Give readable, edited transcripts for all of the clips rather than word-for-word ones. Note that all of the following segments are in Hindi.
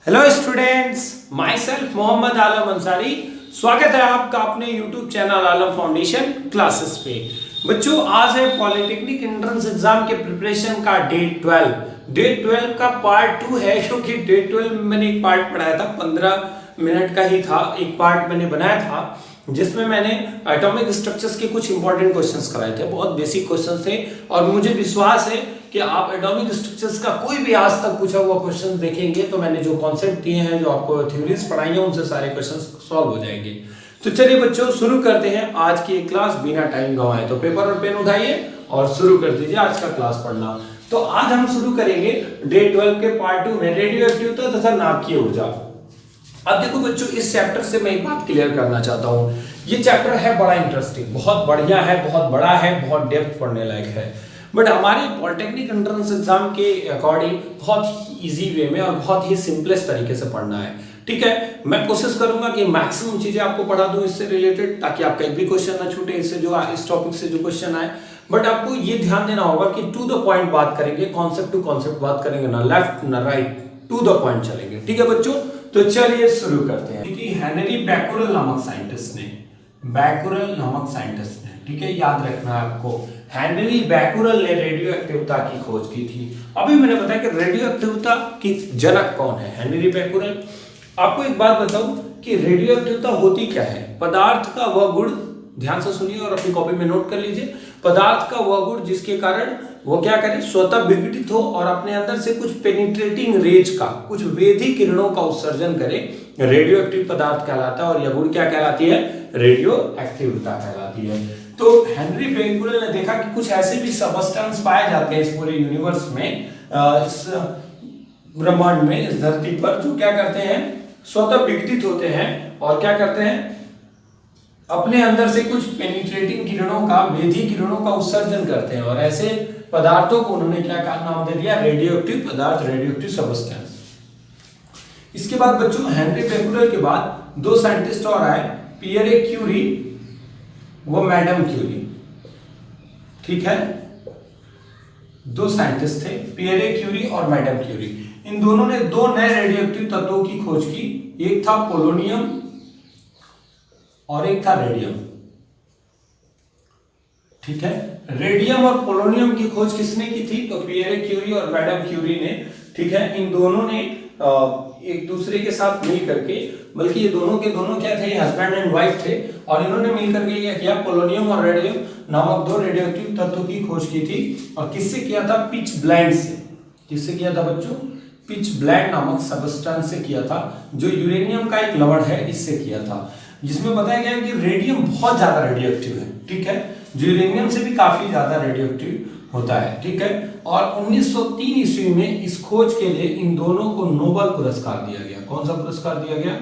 Hello students, myself Mohammad Alam Ansari. स्वागत है आपका अपने YouTube channel Alam foundation classes पे। बच्चों, आज है पॉलिटेक्निक एंट्रेंस एग्जाम के प्रिपरेशन का डे 12 का पार्ट 2 है, क्योंकि डे 12 में मैंने एक पार्ट पढ़ाया था, 15 मिनट का ही था। एक पार्ट मैंने बनाया था जिसमें मैंने एटॉमिक स्ट्रक्चर्स के कुछ इंपॉर्टेंट क्वेश्चंस कराए थे। बहुत बेसिक क्वेश्चंस थे और मुझे विश्वास है कि आप एटॉमिक स्ट्रक्चर्स का कोई भी आज तक पूछा हुआ क्वेश्चन देखेंगे तो मैंने जो कॉन्सेप्ट दिए हैं, जो आपको थ्योरीज पढ़ाई हैं, उनसे सारे क्वेश्चंस सॉल्व हो जाएंगे। तो चलिए बच्चों, शुरू करते हैं आज की क्लास बिना टाइम गंवाए। तो पेपर और पेन उठाइए और शुरू कर दीजिए आज का क्लास पढ़ना। तो आज हम शुरू करेंगे डे 12 के पार्ट 2 में रेडियो एक्टिविटी तथा नाभिकीय ऊर्जा। अब देखो बच्चों, इस चैप्टर से मैं एक बात क्लियर करना चाहता हूँ। ये चैप्टर है बड़ा इंटरेस्टिंग, बहुत बढ़िया है, बहुत बड़ा है, बहुत डेप्थ पढ़ने लायक है। बट हमारे पॉलिटेक्निक एंट्रेंस एग्जाम के अकॉर्डिंग बहुत ही इजी वे में और बहुत ही सिंपलेस्ट तरीके से पढ़ना है। ठीक है, मैं कोशिश करूंगा कि मैक्सिमम चीजें आपको पढ़ा दूं इससे रिलेटेड, ताकि आपका एक भी क्वेश्चन ना छूटे इससे, जो इस टॉपिक से जो क्वेश्चन आए। बट आपको ये ध्यान देना होगा कि टू द पॉइंट बात करेंगे, कॉन्सेप्ट टू कॉन्सेप्ट बात करेंगे, ना लेफ्ट ना राइट, टू द पॉइंट चलेंगे। ठीक है बच्चों, तो चलिए शुरू करते हैं। हेनरी बैकुरल नामक साइंटिस्ट ने, ठीक है, याद रखना है आपको, हेनरी बैकुरल ने रेडियो एक्टिविटी की खोज की थी। अभी मैंने बताया कि रेडियो एक्टिविटी की जनक कौन है, हेनरी बैकुरल। आपको एक बात बताऊं कि रेडियो एक्टिविटी होती क्या है। पदार्थ का वह गुण, ध्यान से सुनिए और अपनी कॉपी में नोट कर लीजिए, पदार्थ का वह गुण जिसके कारण वो क्या करे, स्वतः विघटित हो और अपने अंदर से कुछ पेनिट्रेटिंग रेज का, कुछ वेधी किरणों का उत्सर्जन करे, रेडियो एक्टिव पदार्थ कहलाता है। और यह गुण क्या कहलाती है, रेडियो एक्टिविटी कहलाती है। तो हेनरी बैकुरल ने देखा कि कुछ ऐसे भी सबस्टेंस पाए जाते हैं इस पूरे यूनिवर्स में, इस ब्रह्मांड में, इस धरती पर, जो क्या करते हैं, स्वतः विघटित होते हैं और क्या करते हैं, अपने अंदर से कुछ पेनिट्रेटिंग किरणों का, वेधी किरणों का उत्सर्जन करते हैं। और ऐसे पदार्थों को उन्होंने क्या नाम दे दिया, रेडियो एक्टिव पदार्थ, रेडियो एक्टिव सबस्टेंस। इसके बाद बच्चों, हेनरी बैकुरल के बाद दो साइंटिस्ट और आए, पियरे क्यूरी वो मैडम क्यूरी। ठीक है, दो साइंटिस्ट थे, पियरे क्यूरी और मैडम क्यूरी। इन दोनों ने दो नए रेडियोएक्टिव तत्वों की खोज की, एक था पोलोनियम और एक था रेडियम। ठीक है, रेडियम और पोलोनियम की खोज किसने की थी, तो पियरे क्यूरी और मैडम क्यूरी ने। ठीक है, इन दोनों ने एक दूसरे के साथ मिल करके, बल्कि ये दोनों के दोनों क्या थे, हस्बैंड एंड वाइफ थे, और इन्होंने मिल करके क्या किया, पोलोनियम और रेडियम नामक दो रेडियोएक्टिव तत्वों की खोज की थी। और किससे किया था, पिच ब्लेंड से। किससे किया था बच्चों, पिच ब्लेंड नामक सबस्टेंस से किया था, जो यूरेनियम का एक लवण है, इससे किया था। जिसमें बताया गया कि रेडियम बहुत ज्यादा रेडियोएक्टिव है। ठीक है, जो यूरेनियम से भी काफी ज्यादा रेडियोएक्टिव होता है। ठीक है, और 1903 ईस्वी में इस खोज के लिए इन दोनों को नोबेल पुरस्कार दिया गया। कौन सा पुरस्कार दिया गया,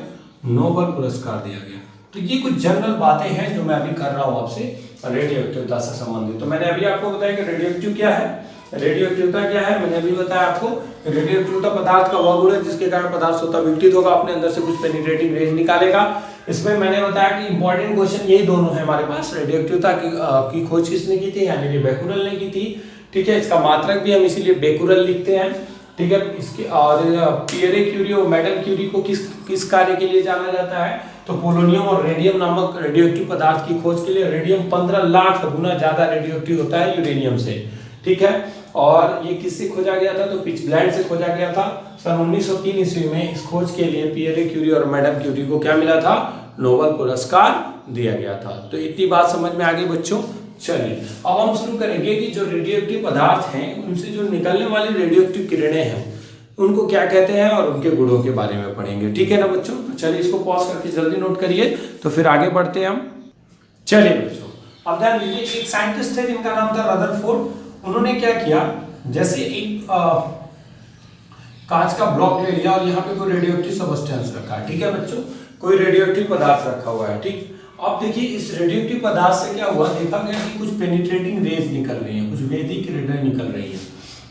नोबेल पुरस्कार दिया गया। तो ये कुछ जनरल बातें हैं जो मैं अभी कर रहा हूं आपसे रेडियोएक्टिविटी से संबंधित। तो मैंने अभी आपको बताया कि रेडियोएक्टिव क्या है, रेडियोएक्टिविटी क्या है, मैंने अभी बताया आपको। रेडियोएक्टिविटी पदार्थ का वह गुण है जिसके कारण पदार्थ स्वतः विघटित होगा, अपने अंदर से कुछ पेनिट्रेटिंग रेज निकालेगा। इसमें मैंने बताया कि इंपॉर्टेंट क्वेश्चन यही दोनों है हमारे पास। रेडियोएक्टिविटी की खोज किसने की थी, हेनरी बैकुरल ने की थी। ठीक है, इसका मात्रक भी हम इसीलिए बैकुरल लिखते हैं। ठीक है, इसके और पियरे क्यूरी और मैडम क्यूरी को किस कार्य के लिए जाना जाता है, तो पोलोनियम और रेडियम नामक रेडियोएक्टिव पदार्थ की खोज के लिए। रेडियम 15 लाख गुना ज्यादा रेडियोएक्टिव होता है यूरेनियम से। ठीक है, और ये किससे खोजा गया था, तो पिच ब्लेंड से खोजा गया था। सन 1903 ईस्वी में इस खोज के लिए पियरे क्यूरी और मैडम क्यूरी को क्या मिला था, नोबेल पुरस्कार दिया गया था। तो इतनी बात समझ में आ गई बच्चों। चलिए अब हम शुरू करेंगे कि जो रेडियोएक्टिव पदार्थ हैं, उनसे जो निकलने वाली रेडियोएक्टिव किरणें हैं, उनको क्या कहते हैं और उनके गुणों के बारे में पढ़ेंगे। ठीक है ना बच्चों, तो चलिए इसको पॉज करके जल्दी नोट करिए, तो फिर आगे बढ़ते हैं हम। चलिए बच्चों, अब ध्यान दीजिए, एक साइंटिस्ट थे जिनका नाम था रदरफोर्ड। उन्होंने क्या किया, जैसे एक कांच का ब्लॉक ले लिया और यहाँ पे कोई रेडियोएक्टिव सबस्टेंस रखा है। ठीक है बच्चों, कोई रेडियोएक्टिव पदार्थ रखा हुआ है। ठीक, अब देखिए इस रेडियोएक्टिव पदार्थ से क्या हुआ, देखा गया कि कुछ पेनिट्रेटिंग रेज निकल रही हैं, कुछ वेधी किरणें निकल रही हैं,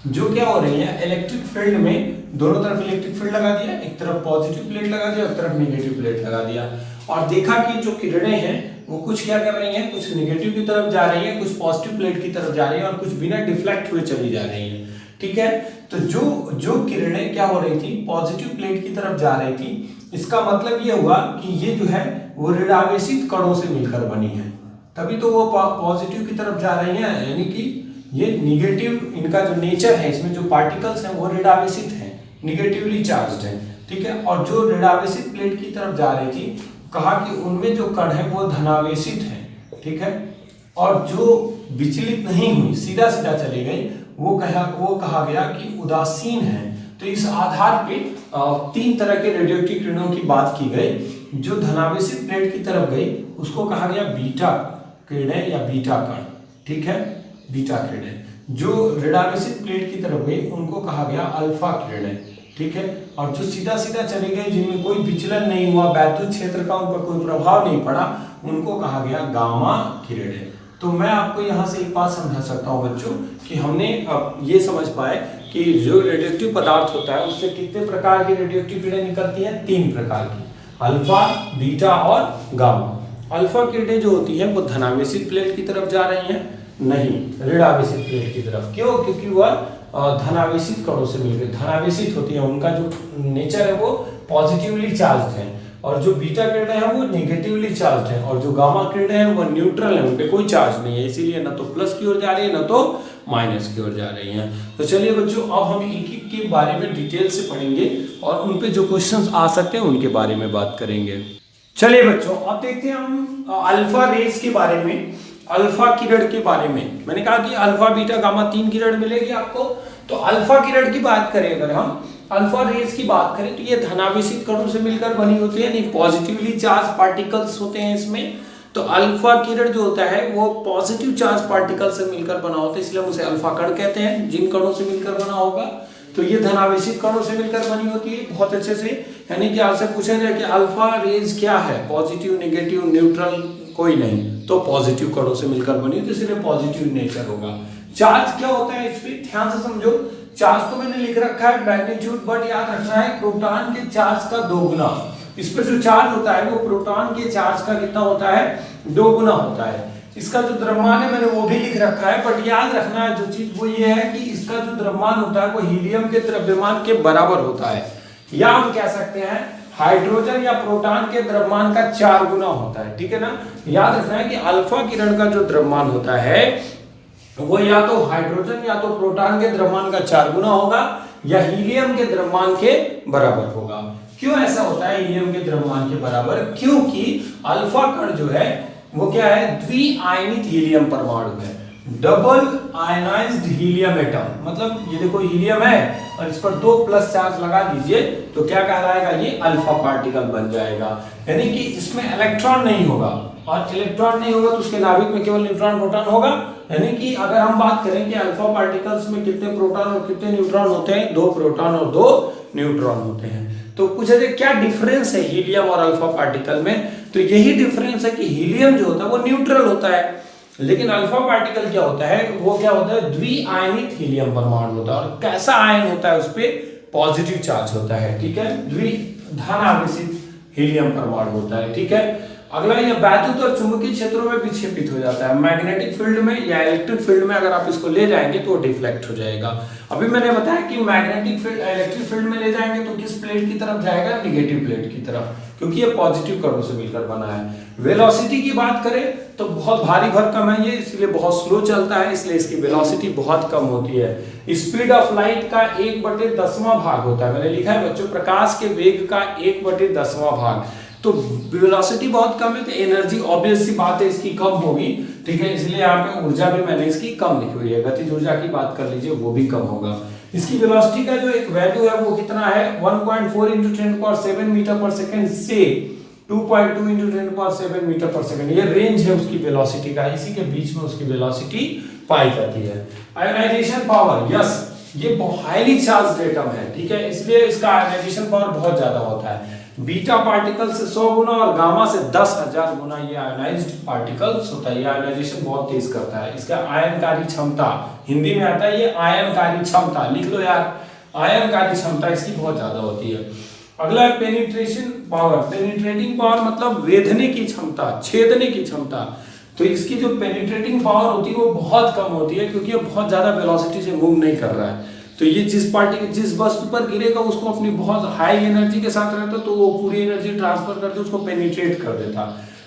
जो क्या हो रही है, इलेक्ट्रिक फील्ड में दोनों तरफ इलेक्ट्रिक फील्ड लगा दिया, एक तरफ पॉजिटिव प्लेट लगा दिया, एक तरफ नेगेटिव प्लेट लगा दिया। और देखा कि जो किरणें हैं वो कुछ क्या कर रही हैं, कुछ नेगेटिव की तरफ जा रही हैं, कुछ पॉजिटिव प्लेट की तरफ जा रही हैं और कुछ बिना डिफ्लेक्ट हुए चली जा रही हैं। ठीक है। तो जो किरणें क्या हो रही थी, पॉजिटिव प्लेट की तरफ जा रही थी, इसका मतलब ये हुआ कि ये जो है वो ऋणावेशित कणों से मिलकर बनी है, तभी तो वो पॉजिटिव की तरफ जा रही है, यानी कि ये निगेटिव, इनका जो नेचर है, इसमें जो पार्टिकल्स हैं वो ऋणावेशित हैं, निगेटिवली चार्ज्ड हैं, ठीक है। और जो ऋणावेशित प्लेट की तरफ जा रही थी, कहा कि उनमें जो कण है वो धनावेशित है, ठीक है। और जो विचलित नहीं हुई, सीधा सीधा चली गई, वो कहा गया कि उदासीन है। तो इस आधार पे 3 तरह के रेडियोएक्टिव किरणों की बात की गई। जो धनावेशित प्लेट की तरफ गई उसको कहा गया बीटा किरणें या बीटा कण, ठीक है, बीटा किरणें। जो ऋणावेशित प्लेट की तरफ गई उनको कहा गया अल्फा किरणें, ठीक है। और जो सीधा सीधा चले गए, जिनमें कोई विचलन नहीं हुआ, वैद्युत क्षेत्र का उन पर कोई प्रभाव नहीं पड़ा, उनको कहा गया गामा किरणें। तो मैं आपको यहाँ से एक बात समझा सकता हूँ बच्चों कि हमने अब ये समझ पाए कि जो रेडियोएक्टिव पदार्थ होता है उससे कितने प्रकार की रेडियोएक्टिव किरणें निकलती हैं, 3 प्रकार की, अल्फा, बीटा और गामा। अल्फा किरणें जो होती हैं वो धनावेशित प्लेट की तरफ जा रही हैं, नहीं ऋणावेशित प्लेट की तरफ। क्यों? क्योंकि वह धनावेशित कणों से मिलकर धनावेशित होती है, उनका जो नेचर है वो पॉजिटिवली चार्ज्ड है। और जो बीटा किरणें हैं वो नेगेटिवली चार्ज्ड हैं, और जो गामा किरणें हैं वो न्यूट्रल हैं, उन पे कोई चार्ज नहीं है, इसीलिए ना तो प्लस की ओर जा रही है ना तो माइनस की ओर जा रही हैं। तो चलिए बच्चों, अब हम एक एक के बारे में डिटेल से पढ़ेंगे और उन पे जो क्वेश्चंस आ सकते हैं उनके बारे में बात करेंगे। चलिए बच्चों, अब देखते हैं हम अल्फा रेज के बारे में, अल्फा किरण के बारे में। मैंने कहा कि अल्फा, बीटा, गामा 3 किरण मिलेगी आपको। तो अल्फा किरण की बात करें, अगर हम अल्फा रेज की बात करें तो ये धनावेशित कणों से मिलकर बनी होती है, नहीं पॉजिटिवली चार्ज पार्टिकल्स होते हैं इसमें। तो अल्फा किरण जो होता है वो पॉजिटिव चार्ज पार्टिकल से मिलकर बना होता है, इसलिए हम उसे अल्फा कण कहते हैं, जिन कणों से मिलकर बना होगा। तो ये धनावेशित कणों से मिलकर बनी होती है बहुत अच्छे से। यानी कि आपसे पूछा जाए कि अल्फा रेज क्या है, पॉजिटिव, नेगेटिव, न्यूट्रल, कोई नहीं, तो पॉजिटिव कणों से मिलकर बनी, तो इसलिए पॉजिटिव नेचर होगा। चार्ज क्या होता है इस पे ध्यान से समझो। चार्ज तो मैंने लिख रखा है मैग्नीट्यूड, बट याद रखना है प्रोटॉन के चार्ज का 2 गुना। इस पे जो चार्ज होता है वो प्रोटॉन के चार्ज का कितना होता है, 2 गुना होता है। इसका जो द्रव्यमान है मैंने वो भी लिख रखा है, बट याद रखना है जो चीज वो ये है कि इसका जो द्रव्यमान होता है वो हीलियम के द्रव्यमान के बराबर होता है, या हम कह सकते हैं हाइड्रोजन या प्रोटॉन के द्रव्यमान का 4 गुना होता है, ठीक है ना। याद रखना है कि अल्फा किरण का जो द्रव्यमान होता है वो या तो हाइड्रोजन या तो प्रोटॉन के द्रव्यमान का 4 गुना होगा, या हीलियम के द्रव्यमान के बराबर होगा। क्यों ऐसा होता है हीलियम के द्रव्यमान के बराबर? क्योंकि अल्फा कण जो है वो क्या है, द्विआयनित हीलियम परमाणु है, डबल आयनाइज्ड हीलियम एटम। मतलब ये देखो हीलियम है और इस पर 2 प्लस चार्ज लगा दीजिए तो क्या कहलाएगा, ये अल्फा पार्टिकल बन जाएगा। यानी कि इसमें इलेक्ट्रॉन नहीं होगा, और इलेक्ट्रॉन नहीं होगा तो उसके नाभिक में केवल न्यूट्रॉन प्रोटॉन होगा। यानी कि अगर हम बात करें कि अल्फा पार्टिकल्स में कितने प्रोटॉन और कितने न्यूट्रॉन होते हैं, 2 प्रोटॉन और 2 न्यूट्रॉन होते हैं। तो पूछा जाए क्या डिफरेंस है हीलियम और अल्फा पार्टिकल में, तो यही डिफरेंस है कि हीलियम जो होता है वो न्यूट्रल होता है, लेकिन अल्फा पार्टिकल क्या होता है, वो क्या होता है, द्विआयनित हीलियम परमाणु होता है। और कैसा आयन होता है, उस पे पॉजिटिव चार्ज होता है, ठीक है, धनावेशित हीलियम परमाणु होता है, ठीक है। अगला, ये वैद्युत और चुंबकीय क्षेत्रों में विक्षेपित हो जाता है, मैग्नेटिक फील्ड में या इलेक्ट्रिक फील्ड में अगर आप इसको ले जाएंगे तो डिफ्लेक्ट हो जाएगा। अभी मैंने बताया कि मैग्नेटिक फील्ड, इलेक्ट्रिक फील्ड में ले जाएंगे तो किस प्लेट की तरफ जाएगा, निगेटिव प्लेट की तरफ, क्योंकि ये पॉजिटिव कणों से मिलकर बना है। वेलोसिटी की बात करें तो बहुत भारी भरकम है ये, इसलिए बहुत स्लो चलता है, इसलिए इसकी वेलोसिटी बहुत कम होती है। स्पीड ऑफ लाइट का 1/10वां भाग होता है, मैंने लिखा है बच्चों, प्रकाश के वेग का 1/10वां भाग। तो वेलोसिटी बहुत कम है तो एनर्जी ऑब्वियस सी बात है इसकी कम होगी, ठीक है, इसलिए यहाँ पे ऊर्जा भी मैंने इसकी कम लिखी हुई है। गतिज ऊर्जा की बात कर लीजिए, वो भी कम होगा। इसकी वेलोसिटी का जो एक वैल्यू है वो कितना है, 1.4 × 10⁷ मीटर पर सेकंड से 2.2 × 10⁷ मीटर पर सेकंड, ये रेंज है उसकी वेलोसिटी का, इसी के बीच में उसकी वेलोसिटी पाई जाती है। आयोनाइजेशन पावर, यस, ये हाईली चार्ज्ड एटम है, ठीक है, इसलिए इसका आयोनाइजेशन पावर बहुत ज्यादा होता है। बीटा पार्टिकल से 100 गुना और गामा से 10,000 गुना ये आयनाइज्ड पार्टिकल्स होता है। ये आयनाइजेशन बहुत तेज करता है। इसका आयनकारी क्षमता, हिंदी में आता है ये आयनकारी क्षमता, लिख लो यार, आयनकारी क्षमता इसकी बहुत ज्यादा होती है। अगला है पेनिट्रेशन पावर। पेनिट्रेटिंग पावर मतलब वेधने की क्षमता, छेदने की क्षमता। तो इसकी जो पेनिट्रेटिंग पावर होती है वो बहुत कम होती है, क्योंकि ये बहुत ज्यादा वेलोसिटी से मूव नहीं कर रहा है। तो ये जिस वस्तु पर गिरेगा उसको अपनी बहुत हाई एनर्जी के साथ रहता तो वो पूरी एनर्जी ट्रांसफर करके उसको पेनिट्रेट कर देता।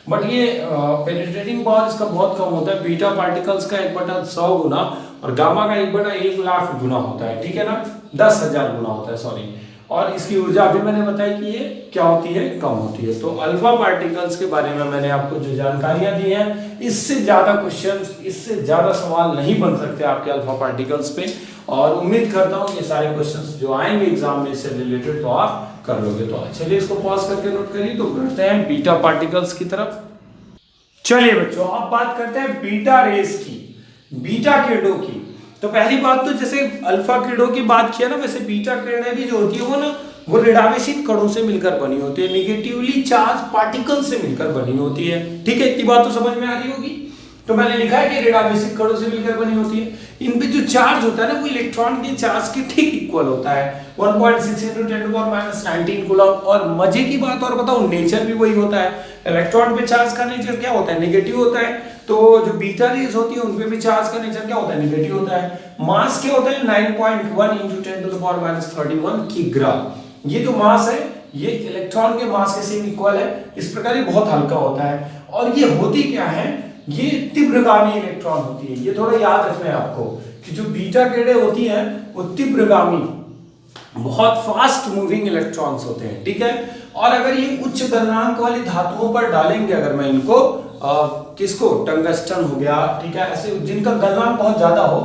बट ये पेनिट्रेटिंग पावर इसका बहुत कम होता है, बीटा पार्टिकल्स का 1/100 गुना और गामा का 1/1,00,000 गुना होता है, ठीक है ना, 10,000 गुना होता है, सॉरी। और इसकी ऊर्जा अभी मैंने बताई कि ये क्या होती है, कम होती है। तो अल्फा पार्टिकल्स के बारे में मैंने आपको जो जानकारियां दी हैं, इससे ज्यादा क्वेश्चंस, इससे ज्यादा सवाल नहीं बन सकते आपके अल्फा पार्टिकल्स पे। और उम्मीद करता हूं ये सारे क्वेश्चंस जो आएंगे एग्जाम में इससे रिलेटेड तो आप कर लोगे। तो चलिए इसको पॉज करके नोट करिए। तो बढ़ते हैं बीटा पार्टिकल्स की तरफ। चलिए बच्चों, अब बात करते हैं बीटा रेस की, बीटा किरणों की। तो पहली बात तो जैसे अल्फा किरणों की बात किया ना, वैसे बीटा किरणें भी जो होती है वो ऋणावेशित कणों से मिलकर बनी होती है, निगेटिवली चार्ज पार्टिकल से मिलकर बनी होती है, ठीक है। इतनी बात तो समझ में आ रही होगी। तो मैंने लिखा है कि ऋणावेशित कणों से मिलकर बनी होती है। इन पे जो चार्ज होता है ना वो इलेक्ट्रॉन के चार्ज के ठीक इक्वल होता है, 1.6 × 10⁻⁹ कूलम। और मजे की बात और बताऊं, नेचर भी वही होता है। इलेक्ट्रॉन पे चार्ज का नेचर क्या होता है, नेगेटिव होता है। तो जो बीटा रेज होती है उनपे भी चार्ज का नेचर क्या होता है, नेगेटिव होता है। मास क्या होता है, 9.1 × 10⁻31 किग्रा। ये जो मास है ये इलेक्ट्रॉन के मास के सेम इक्वल है। इस प्रकार ये बहुत हल्का होता है। और ये होती क्या है, ये तीव्रगामी इलेक्ट्रॉन होती है। ये थोड़ा याद रखना है आपको कि जो बीटा किरणें होती हैं वो तीव्रगामी, बहुत फास्ट मूविंग इलेक्ट्रॉन्स होते हैं, ठीक है। और अगर ये उच्च गलनांक वाली धातुओं पर डालेंगे, अगर मैं इनको किसको, टंगस्टन हो गया, ठीक है, ऐसे जिनका गलनांक बहुत ज्यादा हो,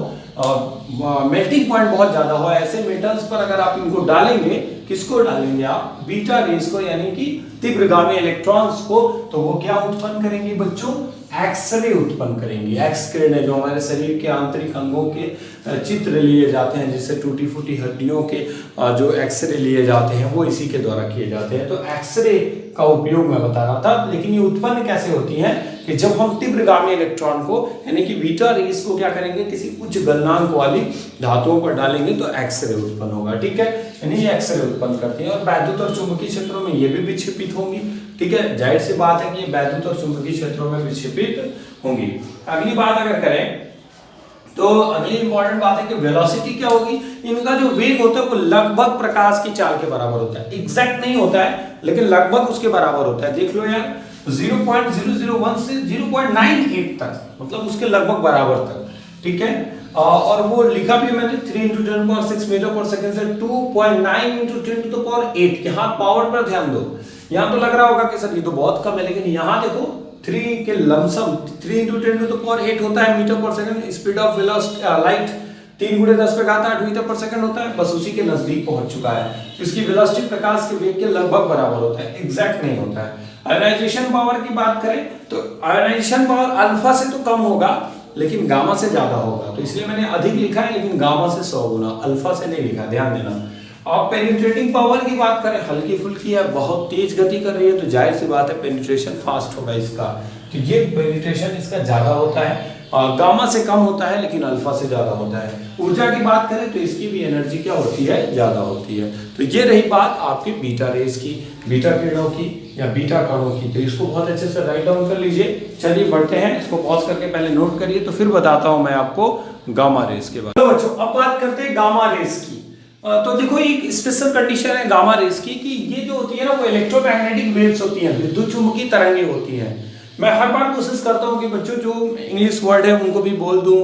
मेल्टिंग पॉइंट बहुत ज्यादा हो, ऐसे मेटल्स पर अगर आप इनको डालेंगे, किसको डालेंगे आप, बीटा रेस को, यानी कि तीव्रगामी इलेक्ट्रॉन्स को, तो वो क्या उत्पन्न करेंगे बच्चों, एक्सरे उत्पन्न करेंगे। एक्स किरणें जो हमारे शरीर के आंतरिक अंगों के चित्र लिए जाते हैं, जिससे टूटी फूटी हड्डियों के जो एक्सरे लिए जाते हैं वो इसी के द्वारा किए जाते हैं। तो एक्सरे का उपयोग मैं बता रहा था। लेकिन ये उत्पन्न कैसे होती हैं कि जब हम तीव्रगामी इलेक्ट्रॉन को, यानी कि बीटा रेस को क्या करेंगे, किसी उच्च गलनांक वाली धातुओं पर डालेंगे तो एक्सरे उत्पन्न होगा, ठीक है। यानी ये एक्सरे उत्पन्न करती है। और वैद्युत और चुंबकीय क्षेत्रों में ये भी विक्षेपित होंगी, ठीक है। जाहिर सी बात है कि ये वैद्युत और चुंबकीय क्षेत्रों में विक्षेपित होंगी। अगली बात अगर करें तो अगली इंपॉर्टेंट बात है कि वेलोसिटी क्या होगी। इनका जो वेग होता है वो लगभग प्रकाश की चाल के बराबर होता है। एग्जैक्ट नहीं होता है लेकिन लगभग उसके बराबर होता है। देख लो यार, 0.001 से 0.98 तक, मतलब उसके लगभग बराबर तक, ठीक है। और वो लिखा भी मैंने 3 × 10⁻6 मीटर पर सेकंड से 2.9 × 10⁸ यहाँ पावर पर ध्यान दो। यहाँ तो लग रहा होगा कि सर ये तो बहुत कम है, लेकिन यहाँ देखो 3 के लमसम 3 × 10⁸ होता है metre per second. Speed of light 3 × 10⁸ metre per second होता है, बस उसी के नजदीक पहुंच चुका है। तो इसकी वेलोसिटी प्रकाश के वेग के लगभग बराबर होता है, एग्जैक्ट नहीं होता है। आयोनाइजेशन पावर की बात करें तो आयोनाइजेशन पावर अल्फा से तो कम होगा लेकिन गामा से ज्यादा होगा। तो इसलिए मैंने अधिक लिखा है, लेकिन गामा से 100 गुना, अल्फा से नहीं लिखा, ध्यान देना। अब पेनिट्रेटिंग पावर की बात करें, हल्की फुल्की है, बहुत तेज गति कर रही है, तो जाहिर सी बात है पेनिट्रेशन फास्ट होगा इसका। तो ये पेनिट्रेशन इसका ज्यादा होता है, गामा से कम होता है लेकिन अल्फा से ज्यादा होता है। ऊर्जा की बात करें तो इसकी भी एनर्जी क्या होती है, ज्यादा होती है। तो ये रही बात आपकी बीटा रेस की, बीटा किरणों की या बीटा कणों की। तो इसको बहुत अच्छे से राइट डाउन कर लीजिए। चलिए बढ़ते हैं, इसको पॉज करके पहले नोट करिए, तो फिर बताता हूं मैं आपको गामा रेस के बारे में। तो बच्चों अब बात करते हैं गामा रेस की। तो देखो एक स्पेशल कंडीशन है गामा रेस की कि ये जो होती है ना वो इलेक्ट्रोमैग्नेटिक वेव्स होती हैं, विद्युत चुंबकीय तरंगें होती हैं। मैं हर बार कोशिश करता हूँ कि बच्चों जो इंग्लिश वर्ड है उनको भी बोल दूं,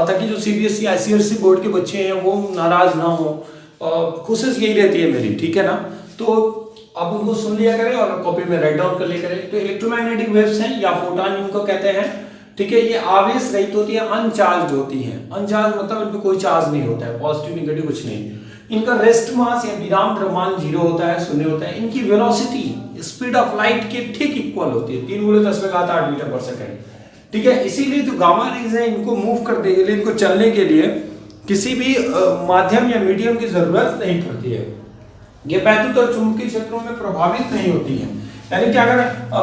ताकि जो CBSE ICSE बोर्ड के बच्चे हैं वो नाराज ना हो। कोशिश यही रहती है मेरी, ठीक है ना। तो आप उनको सुन लिया करें और कॉपी में राइट डाउन कर लिया करें। तो इलेक्ट्रोमैग्नेटिक वेव्स हैं या फोटॉन इनको कहते हैं, ठीक है। ये आवेश रहित होती है, अनचार्ज होती है। अनचार्ज मतलब इनमें कोई चार्ज नहीं होता है, पॉजिटिव निगेटिव कुछ नहीं। इनका रेस्ट मास या विराम द्रव्यमान 0 होता है, 0 होता है। इनकी वेलोसिटी स्पीड ऑफ लाइट के ठीक इक्वल होती है, 3 × 10⁸ मीटर पर सेकंड, ठीक है। इसीलिए जो गामा रेज है इनको मूव करने के लिए, इनको चलने के लिए किसी भी माध्यम या मीडियम की जरूरत नहीं पड़ती है। ये वैद्युत और चुंबकीय क्षेत्रों में प्रभावित नहीं होती है। यानी कि अगर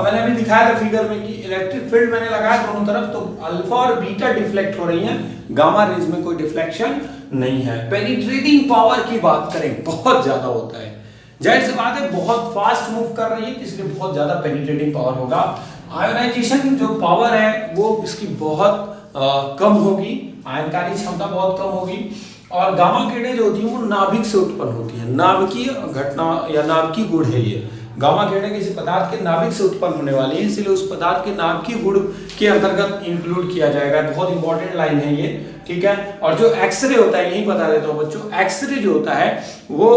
मैंने अभी दिखाया था फिगर में कि इलेक्ट्रिक फील्ड मैंने लगाया दोनों तरफ, तो अल्फा और बीटा डिफ्लेक्ट हो रही हैं, गामा रेज में कोई डिफ्लेक्शन नहीं है। पेनिट्रेटिंग पावर की बात करें, बहुत ज्यादा होता है। जाहिर सी बात है बहुत फास्ट मूव कर रही है, इसलिए बहुत ज्यादा पेनिट्रेटिंग पावर होगा। आयोनाइजेशन जो पावर है वो इसकी बहुत कम होगी, आयनकारी क्षमता बहुत कम होगी। और गामा किरणें जो होती हैं वो नाभिक से उत्पन्न होती हैं। नाभिकीय घटना या नाभिकीय गुण है ये। गामा किरणें किसी पदार्थ के नाभिक से उत्पन्न होने वाली है, इसलिए उस पदार्थ के नाभिकीय गुण के अंतर्गत इंक्लूड किया जाएगा। बहुत इंपॉर्टेंट लाइन है ये, ठीक है। और जो एक्सरे होता है, यही बता देता हूँ बच्चों, एक्सरे जो होता है वो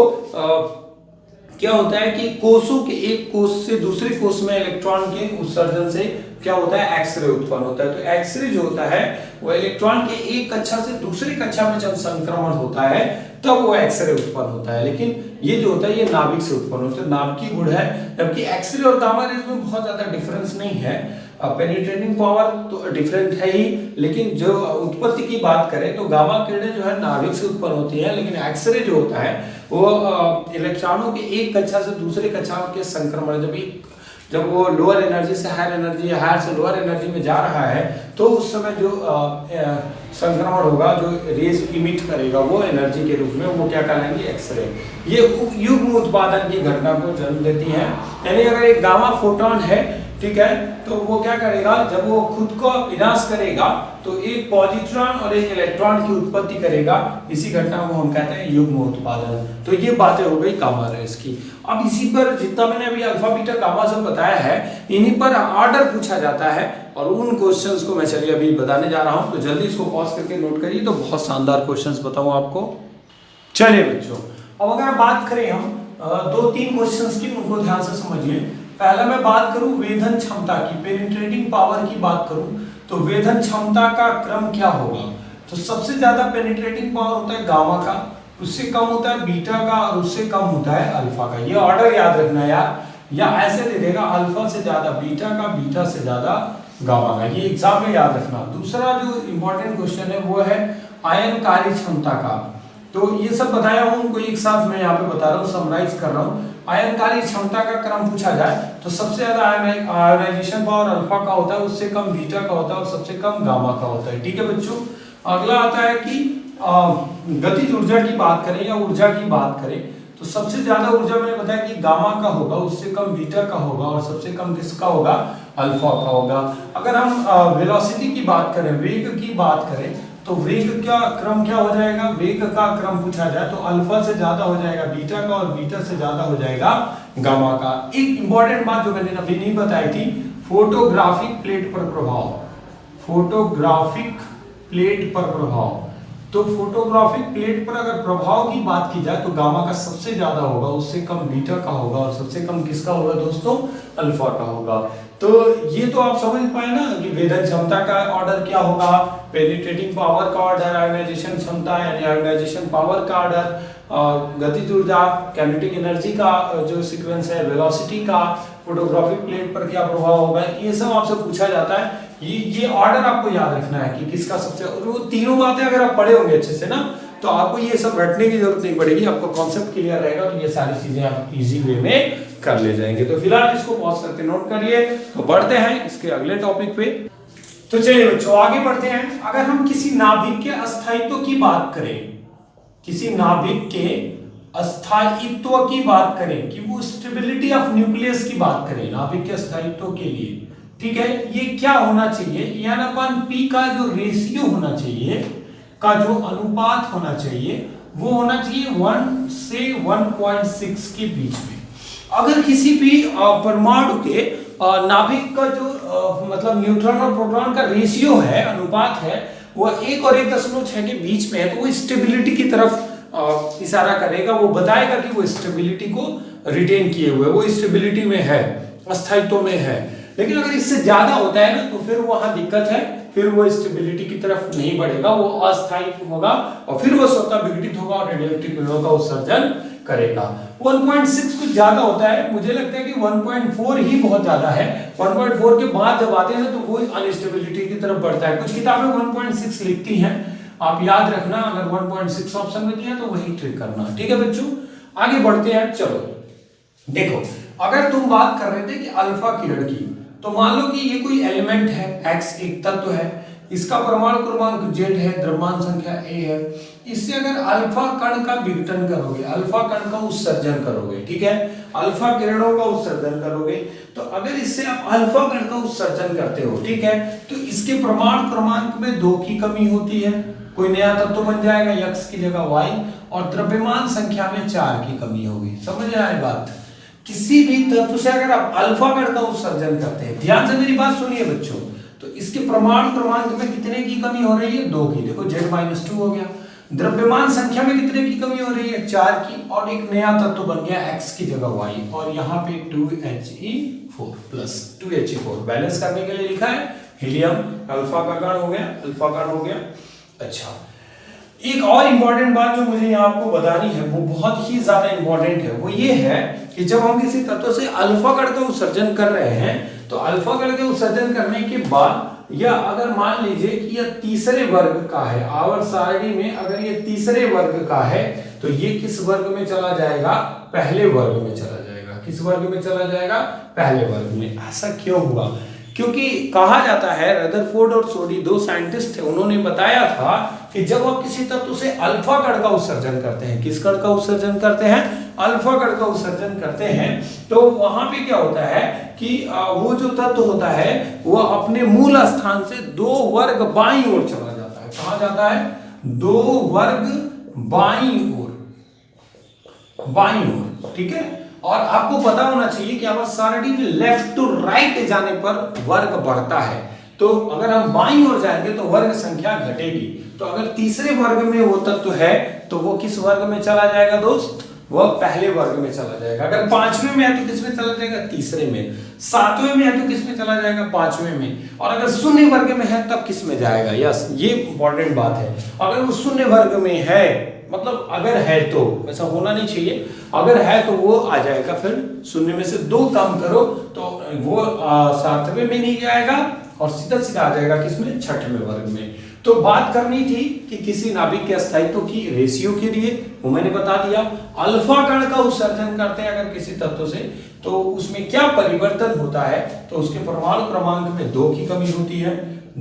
क्या होता है कि कोषों के एक कोष से दूसरे कोष में इलेक्ट्रॉन के उत्सर्जन से क्या होता है, एक्सरे उत्पन्न होता है। तो एक्सरे जो होता है वो इलेक्ट्रॉन के एक कक्षा से दूसरी कक्षा में जब संक्रमण होता है तब वो एक्सरे उत्पन्न होता है। लेकिन ये जो होता है ये नाभिक से उत्पन्न होता है, नाभिकीय गुण है। जबकि एक्सरे और गामा रेज में बहुत ज्यादा डिफरेंस नहीं है। पेनिट्रेटिंग पावर तो डिफरेंट है ही, लेकिन जो उत्पत्ति की बात करें तो गामा किरणें जो है नाभिक से उत्पन्न होती है, लेकिन एक्सरे जो होता है वो इलेक्ट्रॉनों के एक कक्षा से दूसरे कक्षा के संक्रमण, जब वो लोअर एनर्जी से हायर एनर्जी या हायर से लोअर एनर्जी में जा रहा है तो उस समय जो संक्रमण होगा, जो रेज इमिट करेगा वो एनर्जी के रूप में, वो क्या कहलाएंगे, एक्सरे। ये युग्म उत्पादन की घटना को जन्म देती है। यानी अगर एक गामा फोटोन है, ठीक है, तो वो क्या करेगा, जब वो खुद को विनाश करेगा तो एक पॉजिट्रॉन और एक इलेक्ट्रॉन की उत्पत्ति करेगा। इसी घटना को हम कहते हैं युग्म उत्पादन। तो ये बातें हो गई गामा रेज की। अब इसी पर जितना मैंने अभी अल्फा बीटा गामा सब बताया है, इन्हीं पर ऑर्डर पूछा जाता है और उन क्वेश्चंस को मैं चलिए अभी बताने जा रहा हूं। तो जल्दी इसको पॉज करके नोट करिए, तो बहुत शानदार क्वेश्चंस बताऊं आपको। चलिए बच्चों, अब अगर बात करें हम 2-3 क्वेश्चंस की, उनको ध्यान से समझिए। पहला मैं बात करूं वेधन क्षमता की, पेनिट्रेटिंग पावर की बात करूं तो वेधन क्षमता का क्रम क्या होगा। तो सबसे ज्यादा पेनिट्रेटिंग पावर होता है गामा का, उससे कम होता है बीटा का और उससे कम होता है अल्फा का। ये ऑर्डर याद रखना यार, या ऐसे दे देगा अल्फा से ज्यादा बीटा का, बीटा से ज्यादा गामा का। ये एग्जाम में याद रखना। दूसरा जो इंपॉर्टेंट क्वेश्चन है वो है आयनकारी क्षमता का। तो ये सब बताया हूं, उनको एक साथ मैं यहाँ पे बता रहा हूँ, समराइज कर रहा हूँ। आयनकारी क्षमता का क्रम पूछा जाए तो सबसे ज्यादा आयोनाइजेशन पावर अल्फा का होता है, उससे कम बीटा का होता है और सबसे कम गामा का होता है। ठीक है बच्चों। अगला आता है कि गतिज ऊर्जा की बात करें या ऊर्जा की बात करें तो सबसे ज्यादा ऊर्जा मैंने बताया कि गामा का होगा, उससे कम बीटा का होगा और सबसे कम किसका होगा, अल्फा का होगा। अगर हम वेलोसिटी की बात करें, वेग की बात करें, तो वेग का क्रम क्या हो जाएगा, वेग का क्रम पूछा जाए तो अल्फा से ज्यादा हो जाएगा बीटा का और बीटा से ज्यादा हो जाएगा गामा का। एक इंपॉर्टेंट बात जो मैंने अभी नहीं बताई थी, फोटोग्राफिक प्लेट पर प्रभाव। फोटोग्राफिक प्लेट पर प्रभाव, तो फोटोग्राफिक प्लेट पर अगर प्रभाव की बात की जाए तो गामा का सबसे ज्यादा होगा, उससे कम बीटा का होगा और सबसे कम किसका होगा दोस्तों, अल्फा का होगा। तो ये तो आप समझ पाए ना कि वेधन क्षमता का ऑर्डर क्या होगा, पेनिट्रेटिंग पावर का ऑर्डर, आयोनाइजेशन क्षमता यानी आयोनाइजेशन पावर का ऑर्डर, गतिज ऊर्जा काइनेटिक एनर्जी का जो सीक्वेंस है, वेलोसिटी का, फोटोग्राफिक प्लेट पर क्या प्रभाव होगा, ये सब आपसे पूछा जाता है। ये ऑर्डर आपको याद रखना है कि किसका सबसे, वो तीनों बातें अगर आप पढ़े होंगे अच्छे से ना तो आपको ये सब रटने की जरूरत नहीं पड़ेगी, आपको कॉन्सेप्ट क्लियर रहेगा तो ये सारी चीजें आप इजी वे में कर ले जाएंगे। तो फिलहाल इसको पॉज करके नोट करिए। तो बढ़ते हैं इसके अगले टॉपिक पे। तो चलिए बच्चों आगे बढ़ते हैं। अगर हम किसी नाभिक के अस्थायित्व की बात करें, किसी नाभिक के अस्थायित्व की बात करें कि वो स्टेबिलिटी ऑफ न्यूक्लियस की बात करें नाभिक के अस्थायित्व के लिए, ठीक है, ये क्या होना चाहिए, N/P का जो रेशियो होना चाहिए, का जो अनुपात होना चाहिए वो होना चाहिए 1 से 1.6 के बीच में। अगर किसी भी परमाणु के नाभिक का जो मतलब न्यूट्रॉन और प्रोटॉन का रेशियो है, अनुपात है, वो 1 और 1.6 के बीच में है तो वो स्टेबिलिटी की तरफ इशारा करेगा, वो बताएगा कि वो स्टेबिलिटी को रिटेन किए हुए, वो स्टेबिलिटी में है, अस्थायित्व में है। लेकिन अगर इससे ज्यादा होता है ना तो फिर वहां दिक्कत है, फिर वो स्टेबिलिटी की तरफ नहीं बढ़ेगा, वो अस्थायी होगा और फिर वो स्वतः विघटित होगा और रेडियोएक्टिव किरणों का उत्सर्जन करेगा। 1.6 कुछ ज्यादा होता है, मुझे लगता है कि 1.4 ही बहुत ज्यादा है। 1.4 के बाद जब आते हैं ना तो वो अनस्टेबिलिटी की तरफ बढ़ता है। कुछ किताबें 1.6 लिखती हैं, आप याद रखना, अगर 1.6 ऑप्शन में दिया तो वही ट्रिक करना। ठीक है बच्चों, आगे बढ़ते हैं। चलो देखो, अगर तुम बात कर रहे थे कि अल्फा किरण की, तो मान लो कि ये कोई एलिमेंट है, X एक तत्व है, इसका परमाणु क्रमांक Z है, द्रव्यमान संख्या A है। इससे अगर अल्फा कण का विघटन करोगे, अल्फा कण का उत्सर्जन करोगे, ठीक है, अल्फा किरणों का उत्सर्जन करोगे, तो अगर इससे आप अल्फा कण का उत्सर्जन करते हो, ठीक है, तो इसके परमाणु क्रमांक में 2 की कमी होती है, कोई नया तत्व बन जाएगा x की जगह y, और द्रव्यमान संख्या में 4 की कमी होगी। समझ आए बात? किसी भी तत्व से अगर आप अल्फा कण का उत्सर्जन करते हैं, ध्यान से मेरी बात सुनिए बच्चों, तो इसके परमाणु क्रमांक में कितने की कमी हो रही है? 2 की। देखो Z-2 हो गया। द्रव्यमान संख्या में कितने की कमी हो रही है? 4 की। और एक नया तत्व बन गया x की जगह y, और यहाँ पे 2He4 प्लस 2He4 बैलेंस करने के लिए लिखा है। हीलियम अल्फा का कण हो गया, अल्फा कण हो गया। अच्छा, एक और इंपॉर्टेंट बात जो मुझे यहाँ आपको बतानी है, वो बहुत ही ज्यादा इंपॉर्टेंट है, वो ये है कि जब हम किसी तत्व से अल्फा कण का उत्सर्जन कर रहे हैं, तो अल्फा कण के उत्सर्जन करने के बाद, या अगर मान लीजिए कि यह तीसरे वर्ग का है, आवर्त सारणी में अगर ये तीसरे वर्ग का है, तो ये किस वर्ग में चला जाएगा? पहले वर्ग में चला जाएगा। किस वर्ग में चला जाएगा? पहले वर्ग में। ऐसा क्यों हुआ? क्योंकि कहा जाता है, रदरफोर्ड और सोडी 2 साइंटिस्ट थे, उन्होंने बताया था कि जब आप किसी तत्व से अल्फा कण का उत्सर्जन करते हैं, किस कण का उत्सर्जन करते हैं? अल्फा कण का उत्सर्जन करते हैं, तो वहां पे क्या होता है कि वो जो तत्व होता है वो अपने मूल स्थान से 2 वर्ग बाईं ओर चला जाता है। कहां जाता है? 2 वर्ग बाईं ओर, बाईं ओर, ठीक है। और आपको पता होना चाहिए कि अगर सारणी में लेफ्ट टू राइट जाने पर वर्ग बढ़ता है, तो अगर हम बाईं ओर जाएंगे तो वर्ग संख्या घटेगी। तो अगर तीसरे वर्ग में वो तत्व है तो वो किस वर्ग में चला जाएगा दोस्त? वह पहले वर्ग में चला जाएगा। अगर 5वें में है तो किस में चला जाएगा? तीसरे में। 7वें में है तो किस में चला जाएगा? 5वें में। और अगर शून्य वर्ग में है तब किस में जाएगा? यस, ये इंपॉर्टेंट बात है। अगर वो शून्य वर्ग में है, मतलब अगर है तो, ऐसा होना नहीं चाहिए, अगर है तो वो आ जाएगा, फिर शून्य में से 2 कम करो तो वो 7वें में नहीं जाएगा और सीधा सीधा आ जाएगा किसमें? 6वें वर्ग में। तो बात करनी थी कि किसी नाभिक के स्थायित्व की रेशियो के लिए, वो मैंने बता दिया। अल्फा कण का उत्सर्जन करते हैं अगर किसी तत्व से, तो उसमें क्या परिवर्तन होता है? तो उसके परमाणु क्रमांक में 2 की कमी होती है,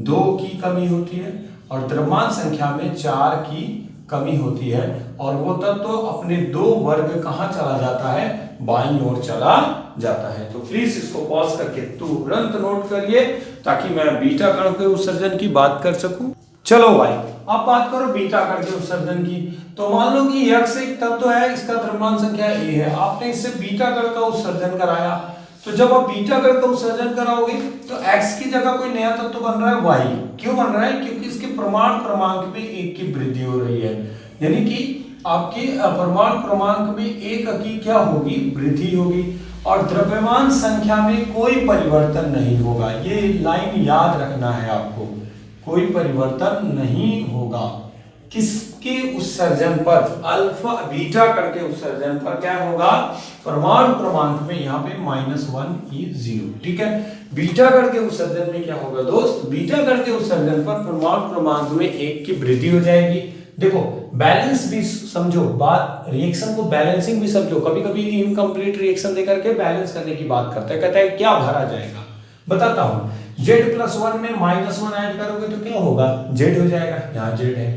2 की कमी होती है, और द्रव्यमान संख्या में 4 की कमी होती है, और वो तत्व अपने 2 वर्ग कहां चला जाता है? बाईं ओर चला जाता है। तो प्लीज इसको पॉज करके तुरंत नोट करिए ताकि मैं बीटा कण के उत्सर्जन की बात कर सकूं। चलो भाई, अब बात करो बीटा कण के उत्सर्जन की। तो मान लो कि x एक तत्व है, इसका द्रव्यमान संख्या a है, आपने इससे बीटा कण का उत्सर्जन कराया। तो जब आप बीटा कण का उत्सर्जन कराओगे तो x की जगह कोई नया तत्व बन रहा है y। क्यों बन रहा है? क्योंकि इसके परमाणु क्रमांक में 1 की वृद्धि हो रही है, यानी कि आपके परमाणु क्रमांक में 1 की क्या होगी? वृद्धि होगी। और द्रव्यमान संख्या में कोई परिवर्तन नहीं होगा। ये लाइन याद रखना है आपको, कोई परिवर्तन नहीं होगा। किसके उत्सर्जन पर? अल्फा बीटा कण के उत्सर्जन पर क्या होगा? परमाणु क्रमांक में यहाँ पे -1E0, ठीक है। बीटा कण के उत्सर्जन में क्या होगा दोस्त? बीटा कण के उत्सर्जन पर परमाणु क्रमांक में 1 की वृद्धि हो जाएगी। देखो, बैलेंस भी समझो बात, रिएक्शन को बैलेंसिंग भी समझो। कभी कभी इनकम्प्लीट रिएक्शन देकर के बैलेंस करने की बात करता है, कहता है क्या भरा जाएगा? बताता हूं, Z+1 में -1 ऐड करोगे तो क्या होगा? Z हो जाएगा, यहाँ Z है।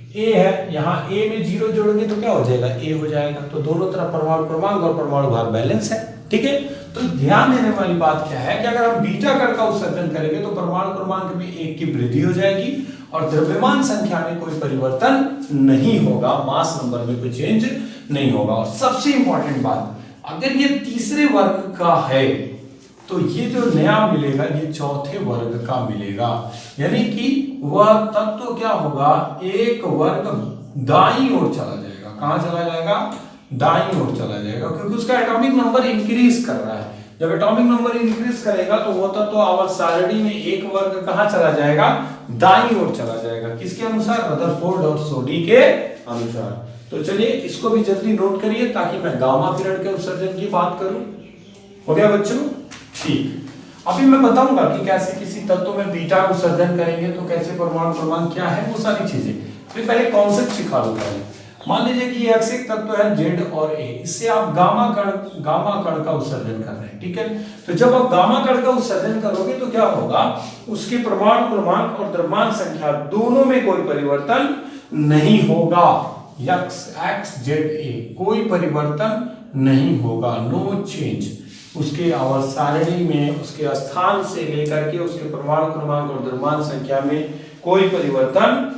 A है, यहाँ A में 0 जोड़ोगे तो क्या हो जाएगा? A हो जाएगा। तो दोनों तरफ परमाणु क्रमांक और परमाणु भार बैलेंस है, ठीक है। तो ध्यान देने वाली बात क्या है कि अगर हम बीटा कण का उत्सर्जन करेंगे तो परमाणु क्रमांक में 1 की वृद्धि हो जाएगी और द्रव्यमान संख्या में कोई परिवर्तन नहीं होगा, मास नंबर में कोई चेंज नहीं होगा। और सबसे इंपॉर्टेंट बात, अगर ये तीसरे वर्ग का है तो ये जो नया मिलेगा ये चौथे वर्ग का मिलेगा, यानी कि वह तत्व क्या होगा? 1 वर्ग दाईं ओर चला जाएगा। कहां चला जाएगा? दाईं ओर चला जाएगा, क्योंकि उसका एटॉमिक नंबर इंक्रीज कर रहा है। जब एटॉमिक नंबर इंक्रीज करेगा तो वो तत्व आवर्त सारणी में 1 वर्ग कहां चला जाएगा? दाईं ओर चला जाएगा। किसके अनुसार? रदरफोर्ड और सोडी के अनुसार। तो चलिए इसको भी जल्दी नोट करिए ताकि मैं गामा किरण के उत्सर्जन की बात करूं। हो गया बच्चों? ठीक, अभी मैं बताऊंगा कि कैसे किसी तत्व में बीटा उत्सर्जन करेंगे तो कैसे परमाणु क्रमांक क्या है, वो सारी चीजें। फिर पहले कॉन्सेप्ट सिखा दूंगा। मान लीजिए कि x एक तत्व है Z और A, इससे आप गामा कण का उत्सर्जन कर रहे हैं, ठीक है। तो जब आप गामा कण का उत्सर्जन करोगे तो क्या होगा? उसके परमाणु क्रमांक और द्रव्यमान संख्या दोनों में कोई परिवर्तन नहीं होगा। x Z A कोई परिवर्तन नहीं होगा, नो चेंज। उसके आवर्त सारणी में उसके स्थान से लेकर के उसके परमाणु क्रमांक और द्रव्यमान संख्या में कोई परिवर्तन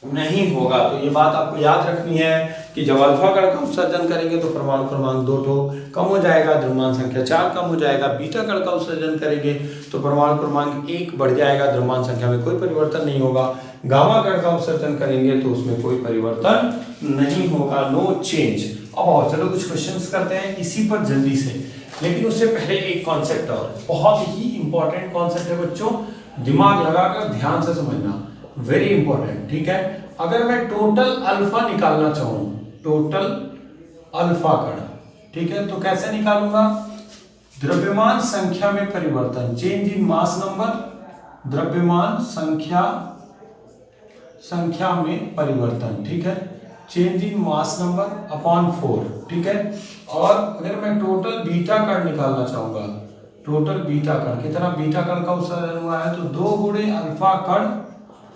नहीं होगा। तो ये बात आपको याद रखनी है कि जब अल्फा कण का उत्सर्जन करेंगे तो परमाणु क्रमांक 2 ठो कम हो जाएगा, द्रव्यमान संख्या 4 कम हो जाएगा। बीटा कण का उत्सर्जन करेंगे तो परमाणु क्रमांक 1 बढ़ जाएगा, द्रव्यमान संख्या में कोई परिवर्तन नहीं होगा। गामा कण का उत्सर्जन करेंगे तो उसमें कोई परिवर्तन नहीं होगा, नो चेंज। अब आओ चलो कुछ क्वेश्चंस करते हैं इसी पर जल्दी से, लेकिन उससे पहले एक कॉन्सेप्ट और बहुत ही इंपॉर्टेंट कॉन्सेप्ट है बच्चों, दिमाग लगाकर ध्यान से समझना, वेरी इंपॉर्टेंट। ठीक है, अगर मैं टोटल अल्फा निकालना चाहूं, टोटल अल्फा कण, ठीक है, तो कैसे निकालूंगा? द्रव्यमान संख्या में परिवर्तन, चेंज इन मास नंबर, द्रव्यमान संख्या में परिवर्तन, ठीक है, change in mass number upon 4, ठीक है। और अगर मैं टोटल बीटा कण निकालना चाहूंगा, टोटल बीटा कण, कितना बीटा कण का उत्सर्जन हुआ है, तो 2 गुणे अल्फा कण,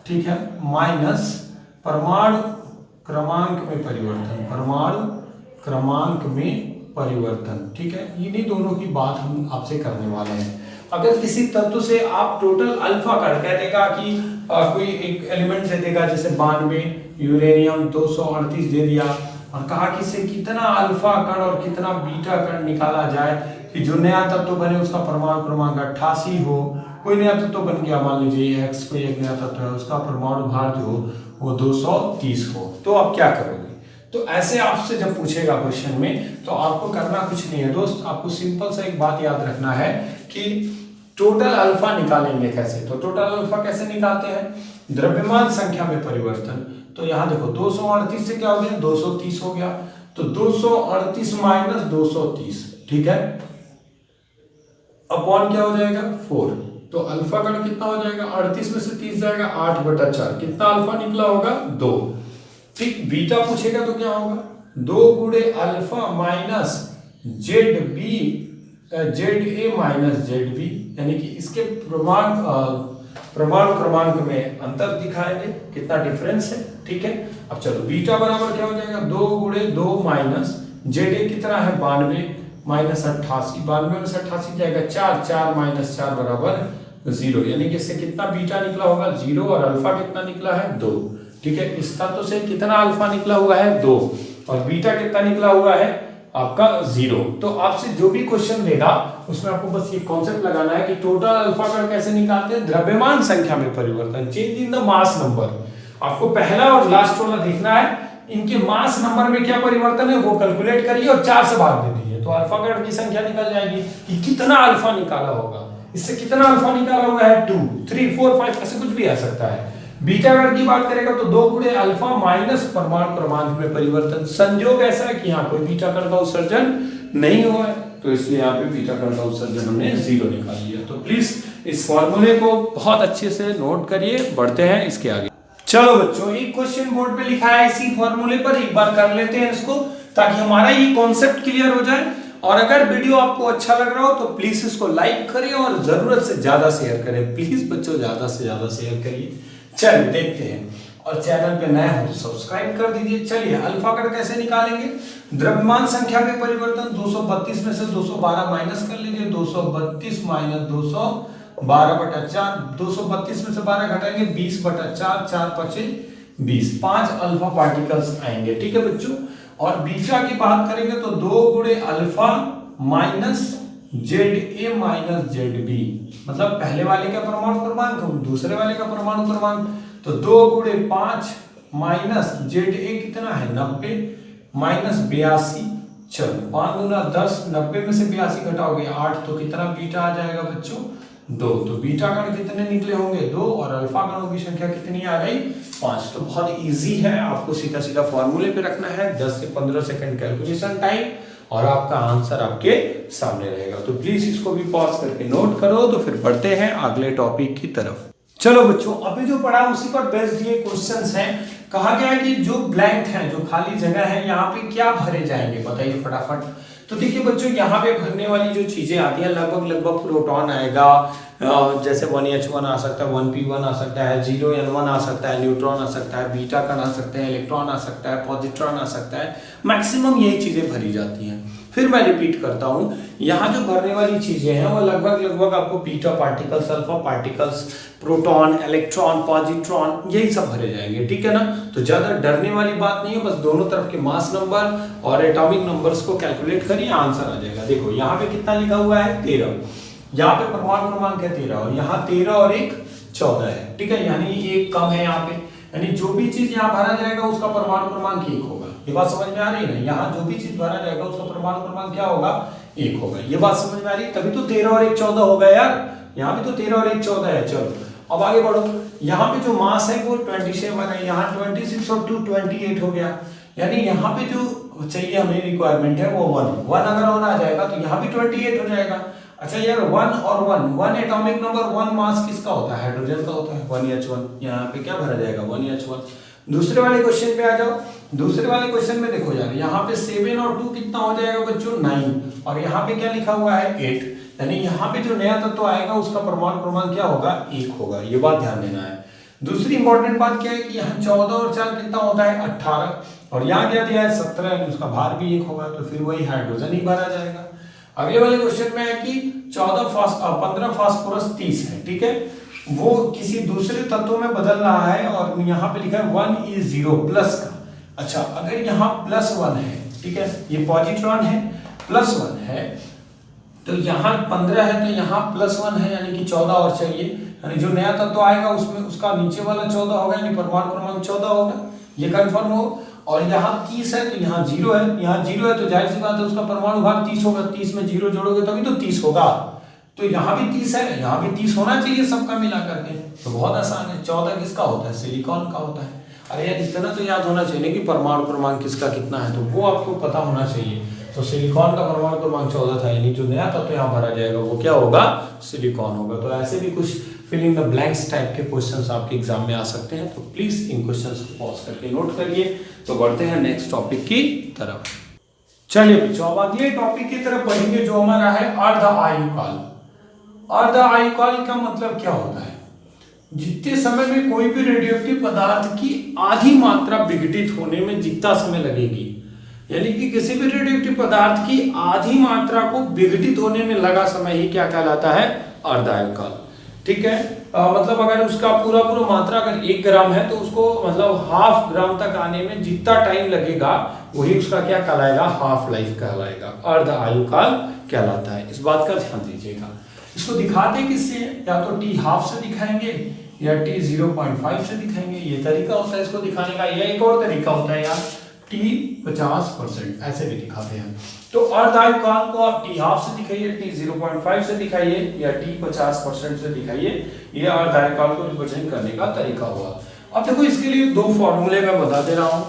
ठीक है, माइनस परमाणु क्रमांक में परिवर्तन, परमाणु क्रमांक में परिवर्तन, ठीक है। इन्हीं दोनों की बात हम आपसे करने वाले हैं। अगर किसी तत्व से आप टोटल अल्फा कण कह देगा कि कोई एक एलिमेंट दे देगा, जैसे 92 यूरेनियम 238 दे दिया, और कहा कि इससे कितना अल्फा कण और कितना बीटा कण निकाला जाए कि जो नया तत्व बने उसका परमाणु क्रमांक 88 हो। कोई नया तत्व बन गया, मान लीजिए एक्स कोई एक नया तत्व है, उसका परमाणु भार जो हो वो 230 हो, तो आप क्या करोगे? तो ऐसे आपसे जब पूछेगा क्वेश्चन में तो आपको करना कुछ नहीं है दोस्त, आपको सिंपल सा एक बात याद रखना है कि टोटल अल्फा निकालेंगे कैसे। तो टोटल अल्फा कैसे निकालते हैं? द्रव्यमान संख्या में परिवर्तन। तो यहाँ देखो 238 से क्या हो गया, 230 हो गया, तो 238 माइनस 230, ठीक है, अपॉन क्या हो जाएगा 4। तो अल्फा कण कितना हो जाएगा, 38 में से 30 जाएगा 8/4, कितना अल्फा निकला होगा 2। ठीक, बीटा पूछेगा तो क्या होगा, 2 गुणे alpha minus Z A minus Z B, यानी कि इसके परमाणु क्रमांक में अंतर दिखाएंगे, कितना डिफरेंस है, ठीक है। अब चलो बीटा बराबर क्या हो जाएगा, 2 गुणे 2 माइनस जेड ए कितना है 92 माइनस 88, 92 में से 88 जाएगा 4, 4 माइनस 4 बराबर 0, यानी कि इससे कितना बीटा निकला होगा 0, और अल्फा कितना निकला है 2, ठीक है। इस तत्व से कितना अल्फा निकला हुआ है 2, और बीटा कितना निकला हुआ है आपका 0। तो आपसे जो भी क्वेश्चन देगा उसमें आपको बस ये कॉन्सेप्ट लगाना है कि टोटल अल्फा कण कैसे निकालते हैं, द्रव्यमान संख्या में परिवर्तन, change in the mass number. आपको पहला और लास्ट वाला देखना है, इनके मास नंबर में क्या परिवर्तन है वो कैलकुलेट करिए और 4 से भाग दे दीजिए, तो अल्फा कण की संख्या निकल जाएगी कि कितना अल्फा निकाला होगा। इससे कितना अल्फा निकाला हुआ है 2, 3, 4, 5, ऐसे कुछ भी आ सकता है। बीटा कण की बात करेगा तो 2 गुणे अल्फा माइनस परमाणु क्रमांक में परिवर्तन। संयोग ऐसा है कि यहाँ कोई बीटा कण का उत्सर्जन नहीं हुआ है, तो इसलिए यहाँ पे बीटा कण का उत्सर्जन हमने 0 निकाल लिया। तो प्लीज इस फॉर्मूले को बहुत अच्छे से नोट करिए, बढ़ते हैं इसके आगे। चलो बच्चों, एक क्वेश्चन बोर्ड पे लिखा है इसी फॉर्मूले पर, एक बार कर लेते हैं इसको ताकि हमारा ये कॉन्सेप्ट क्लियर हो जाए। और अगर वीडियो आपको अच्छा लग रहा हो तो प्लीज इसको लाइक करिए और जरूरत से ज्यादा शेयर करें। प्लीज बच्चों ज्यादा से ज्यादा शेयर करिए। चलिए देखते हैं, और चैनल पे नए हो तो सब्सक्राइब कर दीजिए। चलिए अल्फा कण कैसे निकालेंगे, द्रव्यमान संख्या में परिवर्तन, 232 में से 212 माइनस कर लीजिए, 232 माइनस 212/4, 232 में से 12 घटाएंगे 20/4, 4 × 20, 5 अल्फा पार्टिकल्स आएंगे, ठीक है बच्चों। और बीटा की बात करेंगे तो 2 गुणे alpha minus Z A minus Z B, मतलब पहले वाले का परमाणु क्रमांक दूसरे वाले का परमाणु क्रमांक, तो 2 गुणे 5 माइनस जेड ए कितना है 90 माइनस 82, चलो 5 गुना 10, 90 में से 82 घटाओगे 8, तो कितना बीटा आ जाएगा बच्चों 2। तो बीटा कण कितने निकले होंगे 2, और अल्फा कणों की संख्या कितनी आ गई 5। तो बहुत इजी है, आपको सीधा सीधा फॉर्मूले पे रखना है, 10 से 15 सेकंड कैलकुलेशन टाइम, और आपका आंसर आपके सामने रहेगा। तो प्लीज इसको भी पॉज करके नोट करो। तो फिर बढ़ते हैं अगले टॉपिक की तरफ। चलो बच्चों, अभी जो पढ़ा उसी पर बेस्ड ये क्वेश्चंस हैं। कहा गया है कि जो ब्लैंक है, जो खाली जगह है, यहाँ पे क्या भरे जाएंगे बताइए फटाफट। तो देखिए बच्चों, यहाँ पे भरने वाली जो चीजें आती हैं लगभग प्रोटॉन आएगा, जैसे 1H1 आ सकता है, 1P1 आ सकता है, 0N1 आ सकता है, न्यूट्रॉन आ सकता है, बीटा कण आ सकते हैं, इलेक्ट्रॉन आ सकता है, पॉजिट्रॉन आ सकता है, मैक्सिमम यही चीजें भरी जाती हैं। फिर मैं रिपीट करता हूं, यहाँ जो भरने वाली चीजें हैं वो लगभग आपको beta particles, alpha particles, proton, electron, positron, यही सब भरे जाएंगे, ठीक है ना। तो ज्यादा डरने वाली बात नहीं है, बस दोनों तरफ के मास नंबर और एटॉमिक नंबर्स को कैलकुलेट करिए, आंसर आ जाएगा। देखो यहाँ पे कितना लिखा हुआ है 13, यहाँ पे परमाणु क्रमांक है 13 और यहाँ 13 और 1 14 है, ठीक है, यानी एक कम है यहाँ पे, यानी जो भी चीज यहाँ भरा जाएगा उसका परमाणु क्रमांक 1 होगा। ये बात समझ में आ रही है ना, यहाँ जो भी चीज भरा जाएगा उसका परमाणु क्रमांक क्या होगा 1 होगा। ये बात समझ में आ रही है, तभी तो 13 और 1 14 होगा यार, यहाँ भी तो 13 और 1 14 है। चलो अब आगे बढ़ो, यहाँ पे जो मास है वो 27 है, यहाँ 26 और 2 28 हो गया, यानी यहाँ पे जो चाहिए हमें रिक्वायरमेंट है वो 1 अगर ऑन आ जाएगा तो यहाँ भी 28 हो जाएगा। अच्छा यार 1 और 1 एटॉमिक नंबर, 1 मास किसका होता है, हाइड्रोजन का होता है, 1H1, यहाँ पे क्या भरा जाएगा 1H1। दूसरे वाले क्वेश्चन पे आ जाओ, दूसरे वाले क्वेश्चन में देखो यार, यहाँ पे 7 और 2 कितना हो जाएगा बच्चों 9, और यहाँ पे क्या लिखा हुआ है 8, यानी यहाँ पे जो नया तत्व आएगा उसका परमाणु क्रमांक क्या होगा 1 होगा, ये बात ध्यान देना है। दूसरी इंपॉर्टेंट बात क्या है कि यहाँ 14 और 4 कितना होता है 18, और यहाँ क्या दिया है 17, उसका भार भी 1 होगा, तो फिर वही हाइड्रोजन ही भरा जाएगा। अगले वाले क्वेश्चन में है कि 15 फास्फोरस 30 है, ठीक है, वो किसी दूसरे तत्व में बदल रहा है और यहाँ पे लिखा है 1 प्लस का। अच्छा अगर यहाँ +1 है, ठीक है, ये पॉजिट्रॉन है, +1 है, तो यहाँ 15 है तो यहाँ +1 है, यानी कि 14 और चाहिए, यानी जो नया तत्व आएगा उसमें उसका नीचे वाला 14 होगा, यानी परमाणु क्रमांक 14 होगा, ये कंफर्म हो। और यहाँ 30 है तो यहाँ 0 है, यहाँ 0 है तो जाहिर सी बात है उसका परमाणु भार 30 होगा, 30 में 0 जोड़ोगे तभी तो 30 होगा, तो यहाँ भी 30 है, यहाँ भी 30 होना चाहिए सबका मिला करके, तो बहुत आसान है। 14 किसका होता है, सिलिकॉन का होता है। अरे यार इतना तो याद होना चाहिए कि परमाणु क्रमांक किसका कितना है, तो वो आपको पता होना चाहिए। तो सिलिकॉन का परमाणु क्रमांक 14 था, यानी जो नया तत्व यहाँ भरा जाएगा वो क्या होगा, सिलिकॉन होगा। तो ऐसे भी कुछ fill in the blanks type के क्वेश्चंस आपके एग्जाम में आ सकते हैं, तो प्लीज इन क्वेश्चंस को पॉज करके नोट करिए। तो बढ़ते हैं नेक्स्ट टॉपिक की तरफ। चलिए बच्चों अब अगले टॉपिक की तरफ बढ़ेंगे जो हमारा है अर्ध आयुकाल। अर्ध आयुकाल का मतलब क्या होता है, जितने समय में कोई भी रेडियोएक्टिव पदार्थ की आधी मात्रा विघटित होने में जितना समय लगेगी, यानी कि किसी भी रेडियोएक्टिव पदार्थ की आधी मात्रा को विघटित होने में लगा समय ही क्या कहलाता है, अर्ध आयुकाल, ठीक है। मतलब अगर उसका पूरा मात्रा अगर 1 ग्राम है तो उसको मतलब ½ ग्राम तक आने में जितना टाइम लगेगा वही उसका क्या कहलाएगा, हाफ लाइफ कहलाएगा, अर्ध आयुकाल कहलाता है। इस बात का ध्यान दीजिएगा। इसको दिखाते किससे, या तो t½ से दिखाएंगे या t0.5 से दिखाएंगे, ये तरीका होता है इसको दिखाने का। या एक और तरीका होता है यार t50%, ऐसे भी दिखाते हैं। तो अर्ध आयुकाल को आप t½ से दिखाइए, t0.5 से दिखाइए या t50% से दिखाइए, ये अर्ध आयुकाल को रिप्रेजेंट करने का तरीका हुआ। अब देखो इसके लिए 2 फॉर्मूले मैं बता दे रहा हूँ,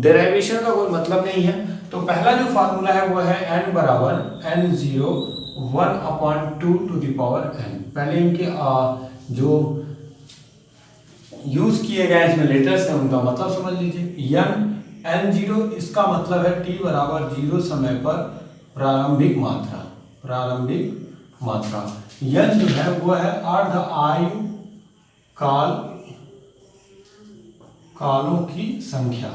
डेरिवेशन का कोई मतलब नहीं है। तो पहला जो फार्मूला है वो है n बराबर n0 1/2 to the power n। पहले इनके जो यूज किए गए इसमें लेटर्स हैं उनका मतलब समझ लीजिए। n0 इसका मतलब है t बराबर 0 समय पर प्रारंभिक मात्रा, प्रारंभिक मात्रा। n जो है वो है अर्ध आयु काल, कालों की संख्या,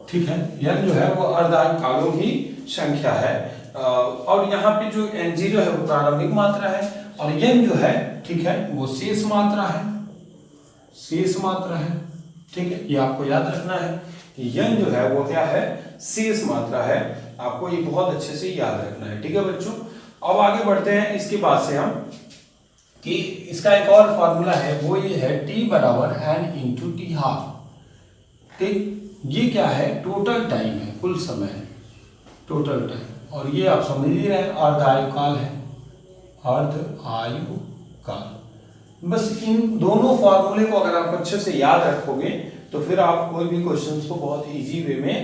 ठीक है। n जो है वो अर्ध आयु कालों की संख्या है, और यहाँ पे जो n0 है वो प्रारंभिक मात्रा है, और n जो है ठीक है वो शेष मात्रा है, शेष मात्रा है, ठीक है। ये आपको याद रखना है, n जो है वो क्या है, शेष मात्रा है, आपको ये बहुत अच्छे से याद रखना है, ठीक है बच्चों। अब आगे बढ़ते हैं इसके बाद से हम कि इसका एक और फॉर्मूला है, वो ये है t बराबर n × t½ ठीक। ये क्या है, टोटल टाइम है, कुल समय है, टोटल टाइम, और ये आप समझ ही रहे हैं अर्ध आयुकाल है, अर्ध आयुकाल। बस इन दोनों फॉर्मूले को अगर आप अच्छे से याद रखोगे तो फिर आप कोई भी क्वेश्चंस को बहुत इजी वे में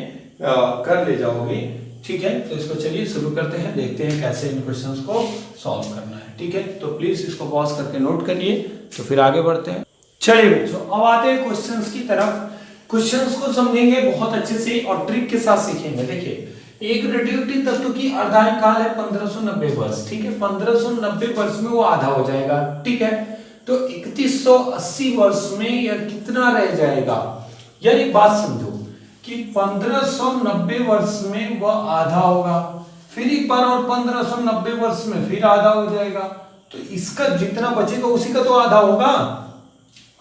कर ले जाओगे, ठीक है। तो इसको चलिए शुरू करते हैं, देखते हैं कैसे इन क्वेश्चंस को सॉल्व करना है, ठीक है। तो प्लीज इसको पॉज करके नोट करिए, तो फिर आगे बढ़ते हैं। चलिए बच्चों अब आते हैं क्वेश्चंस की तरफ। क्वेश्चंस को समझेंगे बहुत अच्छे से और ट्रिक के साथ सीखेंगे। देखिए एक रेडियोएक्टिव तत्व की अर्ध आयुकाल है 1590 वर्ष, ठीक है। 1590 वर्ष में वो आधा हो जाएगा, ठीक है। तो 3180 वर्ष में यह कितना रह जाएगा। यार एक बात समझो कि 1590 वर्ष में वह आधा होगा, फिर एक बार और 1590 वर्ष में फिर आधा हो जाएगा, तो इसका जितना बचेगा उसी का तो आधा होगा,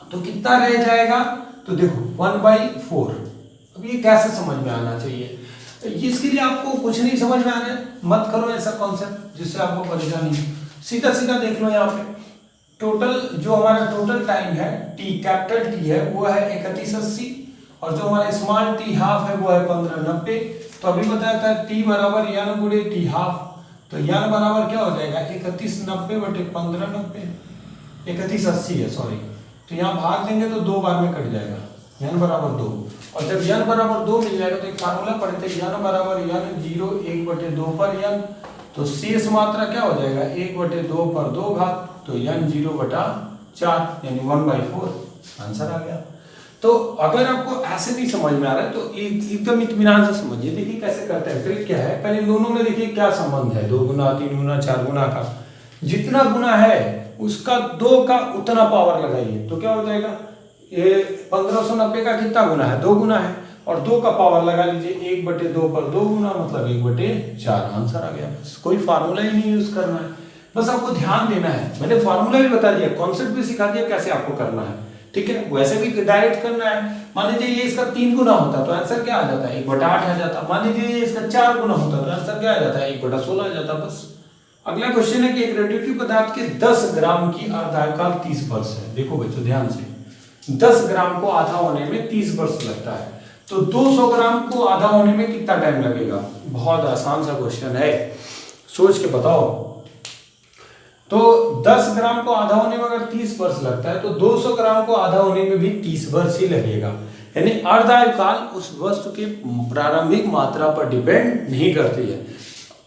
तो कितना रह जाएगा, तो देखो 1/4। अब ये कैसे समझ में आना चाहिए, इसके लिए आपको कुछ नहीं समझ में आना है, मत करो ऐसा कॉन्सेप्ट जिससे आपको परेशानी हो, सीधा सीधा देख लो। यहाँ पे टोटल जो हमारा टोटल टाइम है टी, कैपिटल टी है वो है 3180, और जो हमारा स्मॉल टी हाफ है वो है 1590। तो अभी बताया था टी बराबर n गुणे टी हाफ, तो n बराबर क्या हो जाएगा 3190 बटे 1590, 3180 है सॉरी, तो यहाँ भाग देंगे तो 2 बार में कट जाएगा, n बराबर 2, और जब n बराबर 2 मिल जाएगा तो एक फार्मूला पढ़ते हैं n बराबर n0 1/2 पर n, तो शेष मात्रा क्या हो जाएगा 1/2 पर 2 घात, तो n0/4 यानी 1/4 आंसर आ गया। तो अगर आपको ऐसे नहीं समझ में आ रहा है तो एकदम इत्मीनान से समझिए। देखिए कैसे करते हैं, ट्रिक क्या है, पहले दोनों में देखिए क्या संबंध है, 2 गुना 3 गुना 4 गुना का, जितना गुना है उसका 2 का उतना पावर लगाइए, तो क्या हो जाएगा, ये 1590 का कितना गुना है, 2 गुना है, और 2 का पावर लगा लीजिए 1/2 पर 2 गुना मतलब 1/4 आंसर आ गया। बस कोई फार्मूला ही नहीं यूज करना है, बस आपको ध्यान देना है, मैंने फार्मूला भी बता दिया, कॉन्सेप्ट भी सिखा दिया कैसे आपको करना है, ठीक है। वैसे भी डायरेक्ट करना है, मान लीजिए ये इसका 3 गुना होता तो आंसर क्या आ जाता है 1/8 आ जाता, मान लीजिए ये इसका 4 गुना होता तो आंसर क्या आ जाता है 1/16 आ जाता। बस अगला क्वेश्चन है कि एक रेडियोएक्टिव पदार्थ के 10 ग्राम की अर्धायकाल 30 वर्ष है। देखो बच्चों ध्यान से, 10 ग्राम को आधा होने में 30 वर्ष लगता है, तो 200 ग्राम को आधा होने में कितना टाइम लगेगा। बहुत आसान सा क्वेश्चन है, सोच के बताओ। तो 10 ग्राम को आधा होने में अगर 30 वर्ष लगता है तो 200 ग्राम को आधा होने में भी 30 वर्ष ही लगेगा, यानी अर्धायुकाल उस वस्तु के प्रारंभिक मात्रा पर डिपेंड नहीं करती है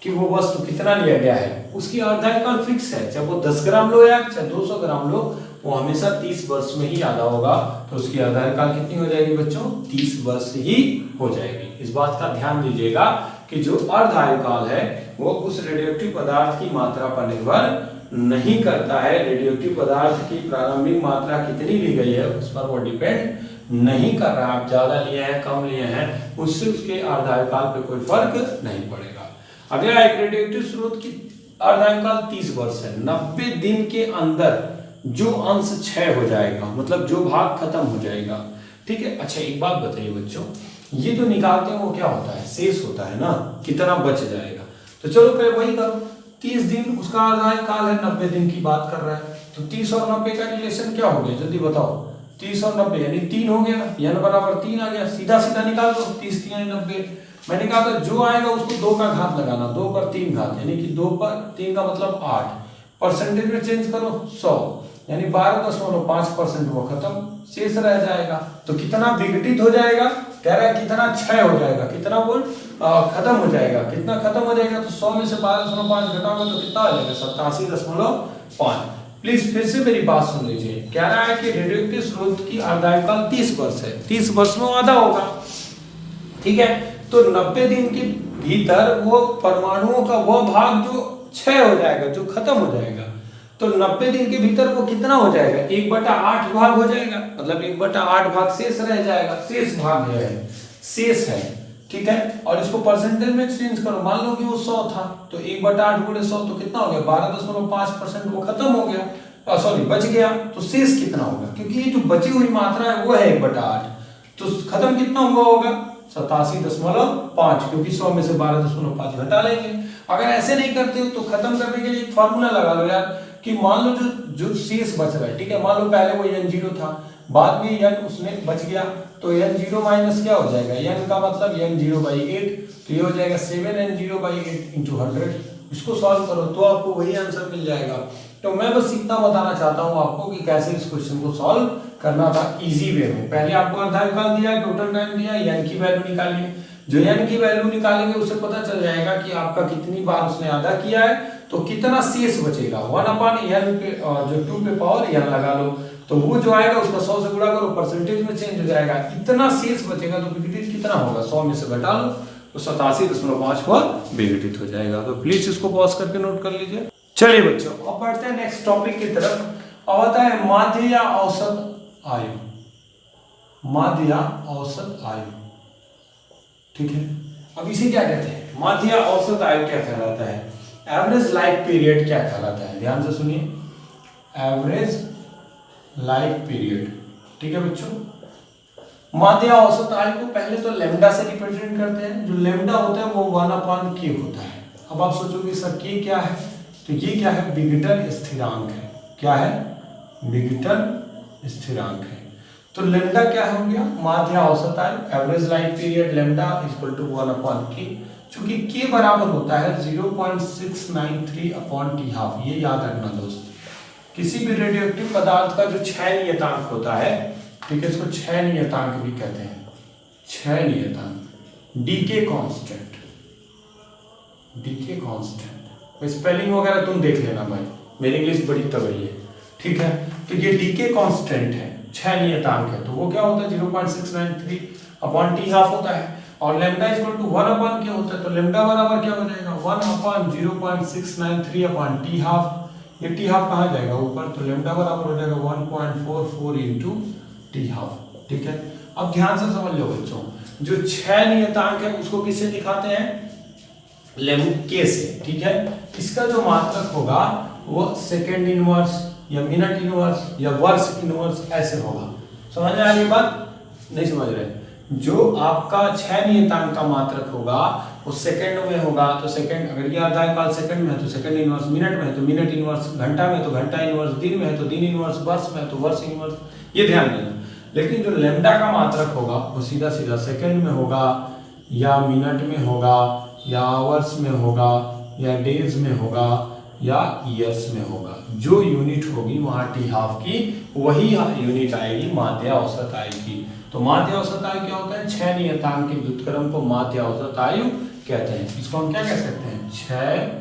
कि वो वस्तु कितना लिया गया है, उसकी अर्धायुकाल फिक्स है, चाहे वो 10 ग्राम लो या चाहे 200 ग्राम लो, वो हमेशा 30 वर्ष में ही आधा होगा, तो उसकी अर्धायुकाल कितनी हो जाएगी बच्चों, 30 वर्ष ही हो जाएगी। इस बात का ध्यान दीजिएगा कि जो अर्धायुकाल है वो उस रेडियोएक्टिव पदार्थ की मात्रा पर निर्भर नहीं करता है, रेडियोएक्टिव पदार्थ की प्रारंभिक मात्रा कितनी ली गई है उस पर वो डिपेंड नहीं कर रहा, आप ज्यादा लिए हैं कम लिए हैं उससे उसके अर्धायुकाल पे कोई फर्क नहीं पड़ेगा। अगला एक रेडियोएक्टिव स्रोत की अर्धायुकाल 30 वर्ष है, 90 दिन के अंदर जो अंश क्षय हो जाएगा, मतलब जो भाग खत्म हो जाएगा, ठीक है। अच्छा एक बात बताइए बच्चों, ये जो निकालते हैं वो क्या होता है, शेष होता है ना, कितना बच जाएगा, तो चलो पहले वही करो। 30 दिन उसका अर्धायुकाल है, 90 दिन की बात कर रहा है, तो 30 और 90 का रिलेशन क्या हो गया जल्दी बताओ, 30 और 90 यानी 3 हो गया, n बराबर 3 आ गया, सीधा सीधा निकाल दो, 30 3 90। मैंने कहा था जो आएगा उसको 2 का घात लगाना, 2 पर 3 घात यानी कि 2 पर 3 का मतलब 8, परसेंटेज में चेंज करो 100 यानी 12.5% वो खत्म, शेष रह जाएगा, तो कितना विघटित हो जाएगा, कह रहा है कितना क्षय हो जाएगा, कितना बोल खत्म हो जाएगा, कितना खत्म हो जाएगा, तो 100 में से 12.5 घटाओगे तो कितना आ जाएगा 87.5। प्लीज फिर से मेरी बात सुन लीजिए, कह रहा है कि रेडियोएक्टिव स्रोत की अर्धायुकाल 30 वर्ष है, 30 वर्ष में आधा होगा, ठीक है। तो 90 दिन के भीतर वो परमाणुओं का वो भाग जो क्षय हो जाएगा, जो खत्म हो जाएगा, तो 90 दिन के भीतर वो कितना हो जाएगा 1/8 भाग हो जाएगा, मतलब 1/8 भाग शेष रह जाएगा, शेष भाग जो है शेष है, ठीक है। और इसको परसेंटेज में चेंज करो, मान लो कि वो 100 था तो 1/8 गुणे 100 तो कितना हो गया 12.5%, वो खत्म हो गया, सॉरी बच गया, तो शेष कितना होगा, क्योंकि ये जो बची हुई मात्रा है वो है 1/8, तो खत्म कितना हुआ होगा 87.5, क्योंकि 100 में से 12.5 घटा लेंगे। अगर ऐसे नहीं करते हो तो खत्म करने के लिए एक फॉर्मूला लगा लो यार, कि मान लो जो शेष बच रहा है, ठीक है, मान लो पहले वो n0 था, बाद में n उसने बच गया, तो n0 माइनस क्या हो जाएगा, n का मतलब n0/8, तो ये हो जाएगा 7n0/8 × 100। इसको सॉल्व करो तो आपको वही आंसर मिल जाएगा। तो मैं बस इतना बताना चाहता हूँ आपको कि कैसे इस क्वेश्चन को सॉल्व करना था इजी वे में। पहले आपको अर्धायुकाल दिया है, टोटल टाइम दिया है, n की वैल्यू निकालिए, जो n की वैल्यू निकालेंगे उससे पता चल जाएगा कि आपका कितनी बार उसने आधा किया है, तो कितना शेष बचेगा 1/n पे, जो 2 पे पावर n लगा लो, तो वो जो आएगा उसका 100 से गुणा करो, परसेंटेज में चेंज हो जाएगा, इतना शेष बचेगा, तो विघटित कितना होगा 100 में से घटा लो तो 87.5 हुआ, विघटित हो जाएगा। तो प्लीज इसको पॉज करके नोट कर लीजिए। चलिए बच्चों अब बढ़ते हैं नेक्स्ट टॉपिक की तरफ। अब आता है माध्य या औसत आयु। माध्य या औसत आयु, ठीक है। अब इसे क्या कहते हैं, माध्य औसत आयु क्या कहलाता है, एवरेज लाइफ पीरियड क्या कहलाता है, ध्यान से सुनिए, एवरेज लाइफ पीरियड। ठीक है बच्चों, माध्य औसत आयु को पहले तो लेमडा से रिप्रेजेंट करते हैं। जो लेमडा होता है वो 1/k होता है। अब आप सोचोगे सर के क्या है, तो ये क्या है, विघटन स्थिरांक है। क्या है, विघटन स्थिरांक है। तो लेमडा क्या हो गया, माध्य औसत आयु, average life period lambda equal to 1/k। चूंकि k बराबर होता है 0.693/t12, ये याद रखना दोस्त। किसी भी रेडियोएक्टिव पदार्थ का जो क्षय नियतांक होता है, ठीक है, इसको क्षय नियतांक भी कहते हैं, क्षय नियतांक, decay constant, decay constant. Spelling वगैरह तुम देख लेना भाई, मेरी इंग्लिश बड़ी तगड़ी है, ठीक है। तो ये डीके कांस्टेंट है, क्षय नियतांक है, तो वो क्या होता है 0.693/t12 होता है। और लेमडा इक्वल टू 1/k होता है, तो लेमडा बराबर क्या हो जाएगा 1/0.693/t12। ये टी हाफ कहाँ जाएगा ऊपर, तो लेमडा बराबर हो जाएगा 1.44 इंटू टी हाफ। ठीक है, अब ध्यान से समझ लो बच्चों, जो क्षय नियतांक है उसको किससे दिखाते हैं, के से। ठीक है, इसका जो मात्रक होगा वो सेकेंड इनवर्स या मिनट इनवर्स या वर्ष इनवर्स ऐसे होगा। समझ में आ रही बात, नहीं समझ रहे, जो आपका क्षय नियतांक का मात्रक होगा वो सेकंड में होगा, तो सेकंड, अगर ये आधा काल सेकंड में है तो सेकंड इनवर्स, मिनट में है तो मिनट इनवर्स, घंटा में तो घंटा इनवर्स, दिन में है तो दिन इनवर्स, वर्ष में है तो वर्ष इनवर्स, ये ध्यान देना। लेकिन जो लेमडा का मात्रक होगा वो सीधा सीधा सेकंड में होगा या मिनट में होगा या आवर्स में होगा या डेज में होगा या ईयर्स में होगा। जो यूनिट होगी वहां टी हाफ की वही यूनिट आएगी माध्य औसत आयु की। तो माध्य औसत आयु क्या होता है, क्षय नियतांक के व्युत्क्रम को माध्य औसत आयु कहते हैं। इसको हम क्या कह सकते हैं, क्षय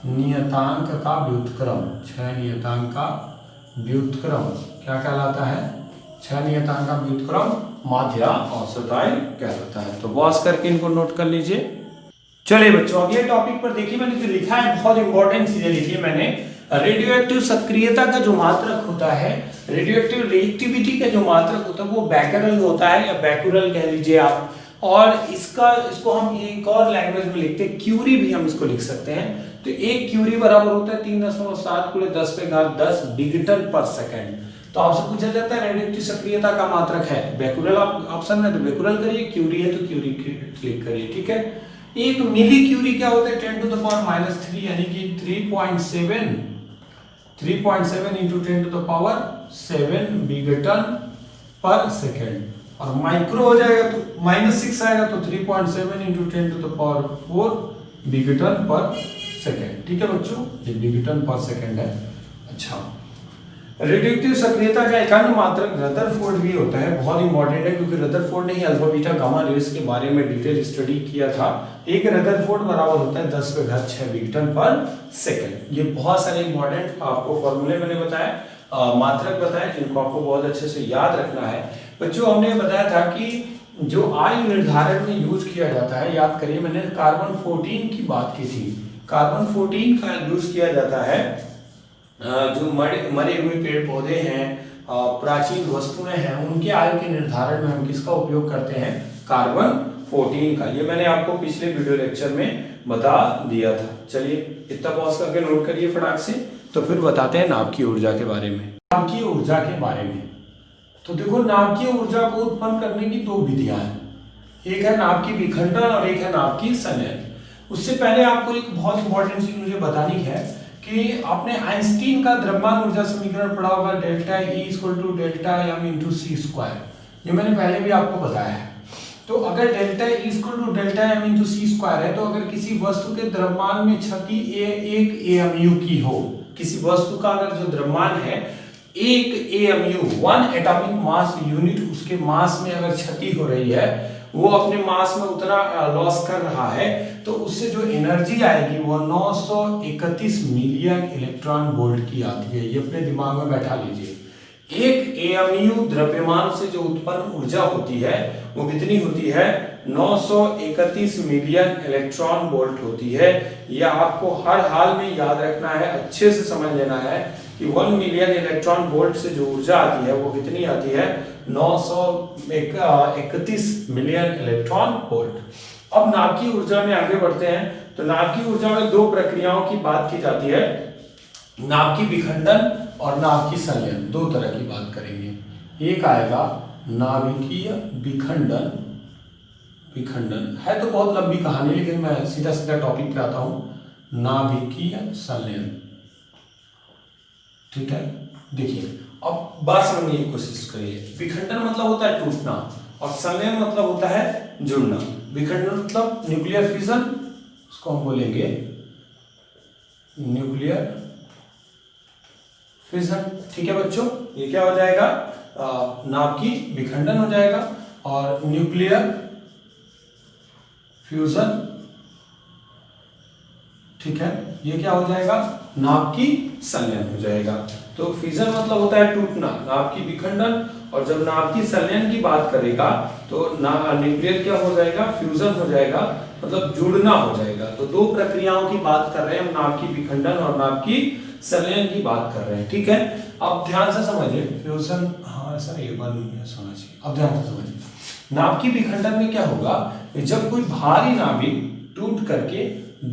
नियतांक का व्युत्क्रम, क्षय नियतांक का व्युत्क्रम क्या कहलाता है, क्षय नियतांक का व्युत्क्रम माध्य औसत आयु कहलाता है। तो बॉस करके इनको नोट कर लीजिए। चलिए बच्चों, अब ये टॉपिक पर देखिए, मैंने जो लिखा है बहुत इंपॉर्टेंट चीजें लिखी है मैंने। रेडियोएक्टिव सक्रियता का जो मात्रक होता है, रेडियोएक्टिव रिएक्टिविटी का जो मात्रक होता है वो बैकरल होता है या बैकुरल कह लीजिए आप। और इसको हम एक और लैंग्वेज में लिखते हैं, क्यूरी भी हम इसको लिख सकते हैं। तो एक क्यूरी बराबर होता है 3.7 × 10⁻10 विघटन पर सेकेंड। तो आपसे पूछा जाता है रेडियोएक्टिव सक्रियता का मात्रक है, बैकुरल ऑप्शन में तो बैकुरल करिए, क्यूरी है तो क्यूरी क्लिक करिए। ठीक है, एक मिली क्यूरी क्या होता है 10⁻³ यानी कि 3.7 इंटू 10⁻7 विघटन पर सेकेंड। और माइक्रो हो जाएगा तो -6 आएगा, तो 3.7 इंटू 10⁴ विघटन पर सेकेंड। ठीक है बच्चों, ये विघटन पर सेकेंड है। अच्छा, रेडियोएक्टिव सक्रियता का एक अन्य मात्रक रदरफोर्ड भी होता है, बहुत इंपॉर्टेंट है क्योंकि रदरफोर्ड ने ही अल्फा बीटा गामा रेस के बारे में डिटेल स्टडी किया था। एक रदरफोर्ड बराबर होता है 10⁻6 विघटन पर सेकेंड। ये बहुत सारे इंपॉर्टेंट आपको फॉर्मूले मैंने बताया, मात्रक बताए जिनको आपको बहुत अच्छे से याद रखना है। बच्चों, हमने बताया था कि जो आयु निर्धारण में यूज किया जाता है, याद करिए मैंने कार्बन 14 की बात की थी। कार्बन 14 का यूज किया जाता है जो मरे हुए पेड़ पौधे हैं, प्राचीन वस्तुएं हैं, उनके आयु के निर्धारण में हम किसका उपयोग करते हैं, कार्बन 14 का। ये मैंने आपको पिछले वीडियो लेक्चर में बता दिया था। चलिए इतना पॉज करके नोट करिए फटाक से, तो फिर बताते हैं नाभिकीय ऊर्जा के बारे में। नाभिकीय ऊर्जा के बारे में तो देखो, नाभिकीय ऊर्जा को उत्पन्न करने की दो विधियां हैं, एक है नाभिकीय विखंडन और एक है नाभिकीय संलयन। उससे पहले आपको एक बहुत इंपॉर्टेंट चीज मुझे बतानी है कि आपने आइंस्टीन का द्रव्यमान ऊर्जा समीकरण पढ़ा होगा, delta E = delta m × c²। ये मैंने पहले भी आपको बताया है। तो अगर delta E = delta m × c² है, तो अगर किसी वस्तु के द्रव्यमान में क्षति 1 AMU की हो, किसी वस्तु का अगर जो द्रव्यमान है 1 AMU 1 एटॉमिक मास यूनिट, उसके मास में अगर क्षति हो रही है, वो अपने मास में उतना लॉस कर रहा है, तो उससे जो एनर्जी आएगी वो 931 मिलियन इलेक्ट्रॉन वोल्ट की आती है। ये अपने दिमाग में बैठा लीजिए। 1 AMU द्रव्यमान से जो उत्पन्न ऊर्जा होती है वो कितनी होती है, 931 मिलियन इलेक्ट्रॉन वोल्ट होती है। यह आपको हर हाल में याद रखना है, अच्छे से समझ लेना है कि 1 मिलियन इलेक्ट्रॉन वोल्ट से जो ऊर्जा आती है वो कितनी आती है, 931 मिलियन इलेक्ट्रॉन वोल्ट। अब नाभिक की ऊर्जा में आगे बढ़ते हैं। तो नाभिक की ऊर्जा में दो प्रक्रियाओं की बात की जाती है, नाभिकीय विखंडन और नाभिकीय संलयन। दो तरह की बात करेंगे। एक आएगा नाभिकीय विखंडन, विखंडन है तो बहुत लंबी कहानी, लेकिन मैं सीधा सीधा टॉपिक पे आता हूं, नाभिकीय संलयन। ठीक है, देखिए अब बात समझने की कोशिश करिए। विखंडन मतलब होता है टूटना और संलयन मतलब होता है जुड़ना। विखंडन मतलब न्यूक्लियर फिजन, उसको हम बोलेंगे न्यूक्लियर फिजन। ठीक है बच्चों, ये क्या हो जाएगा, नाभिकीय विखंडन हो जाएगा। और न्यूक्लियर फ्यूजन, ठीक है, ये क्या हो जाएगा, नाभिकीय संलयन हो जाएगा। तो फिजन मतलब होता है टूटना, नाभिकीय विखंडन, और जब नाभिकीय संलयन की बात करेगा तो न्यूक्लियर क्या हो जाएगा, फ्यूजन हो जाएगा, मतलब जुड़ना हो जाएगा। तो दो प्रक्रियाओं की बात कर रहे हैं हम, नाभिकीय विखंडन और नाभिकीय संलयन की बात कर रहे हैं। ठीक है, अब ध्यान से समझिए। फ्यूजन, हाँ ऐसा ये बन होना चाहिए। अब ध्यान से समझिए, नाभिकीय विखंडन में क्या होगा, जब कोई भारी नाभिक टूट करके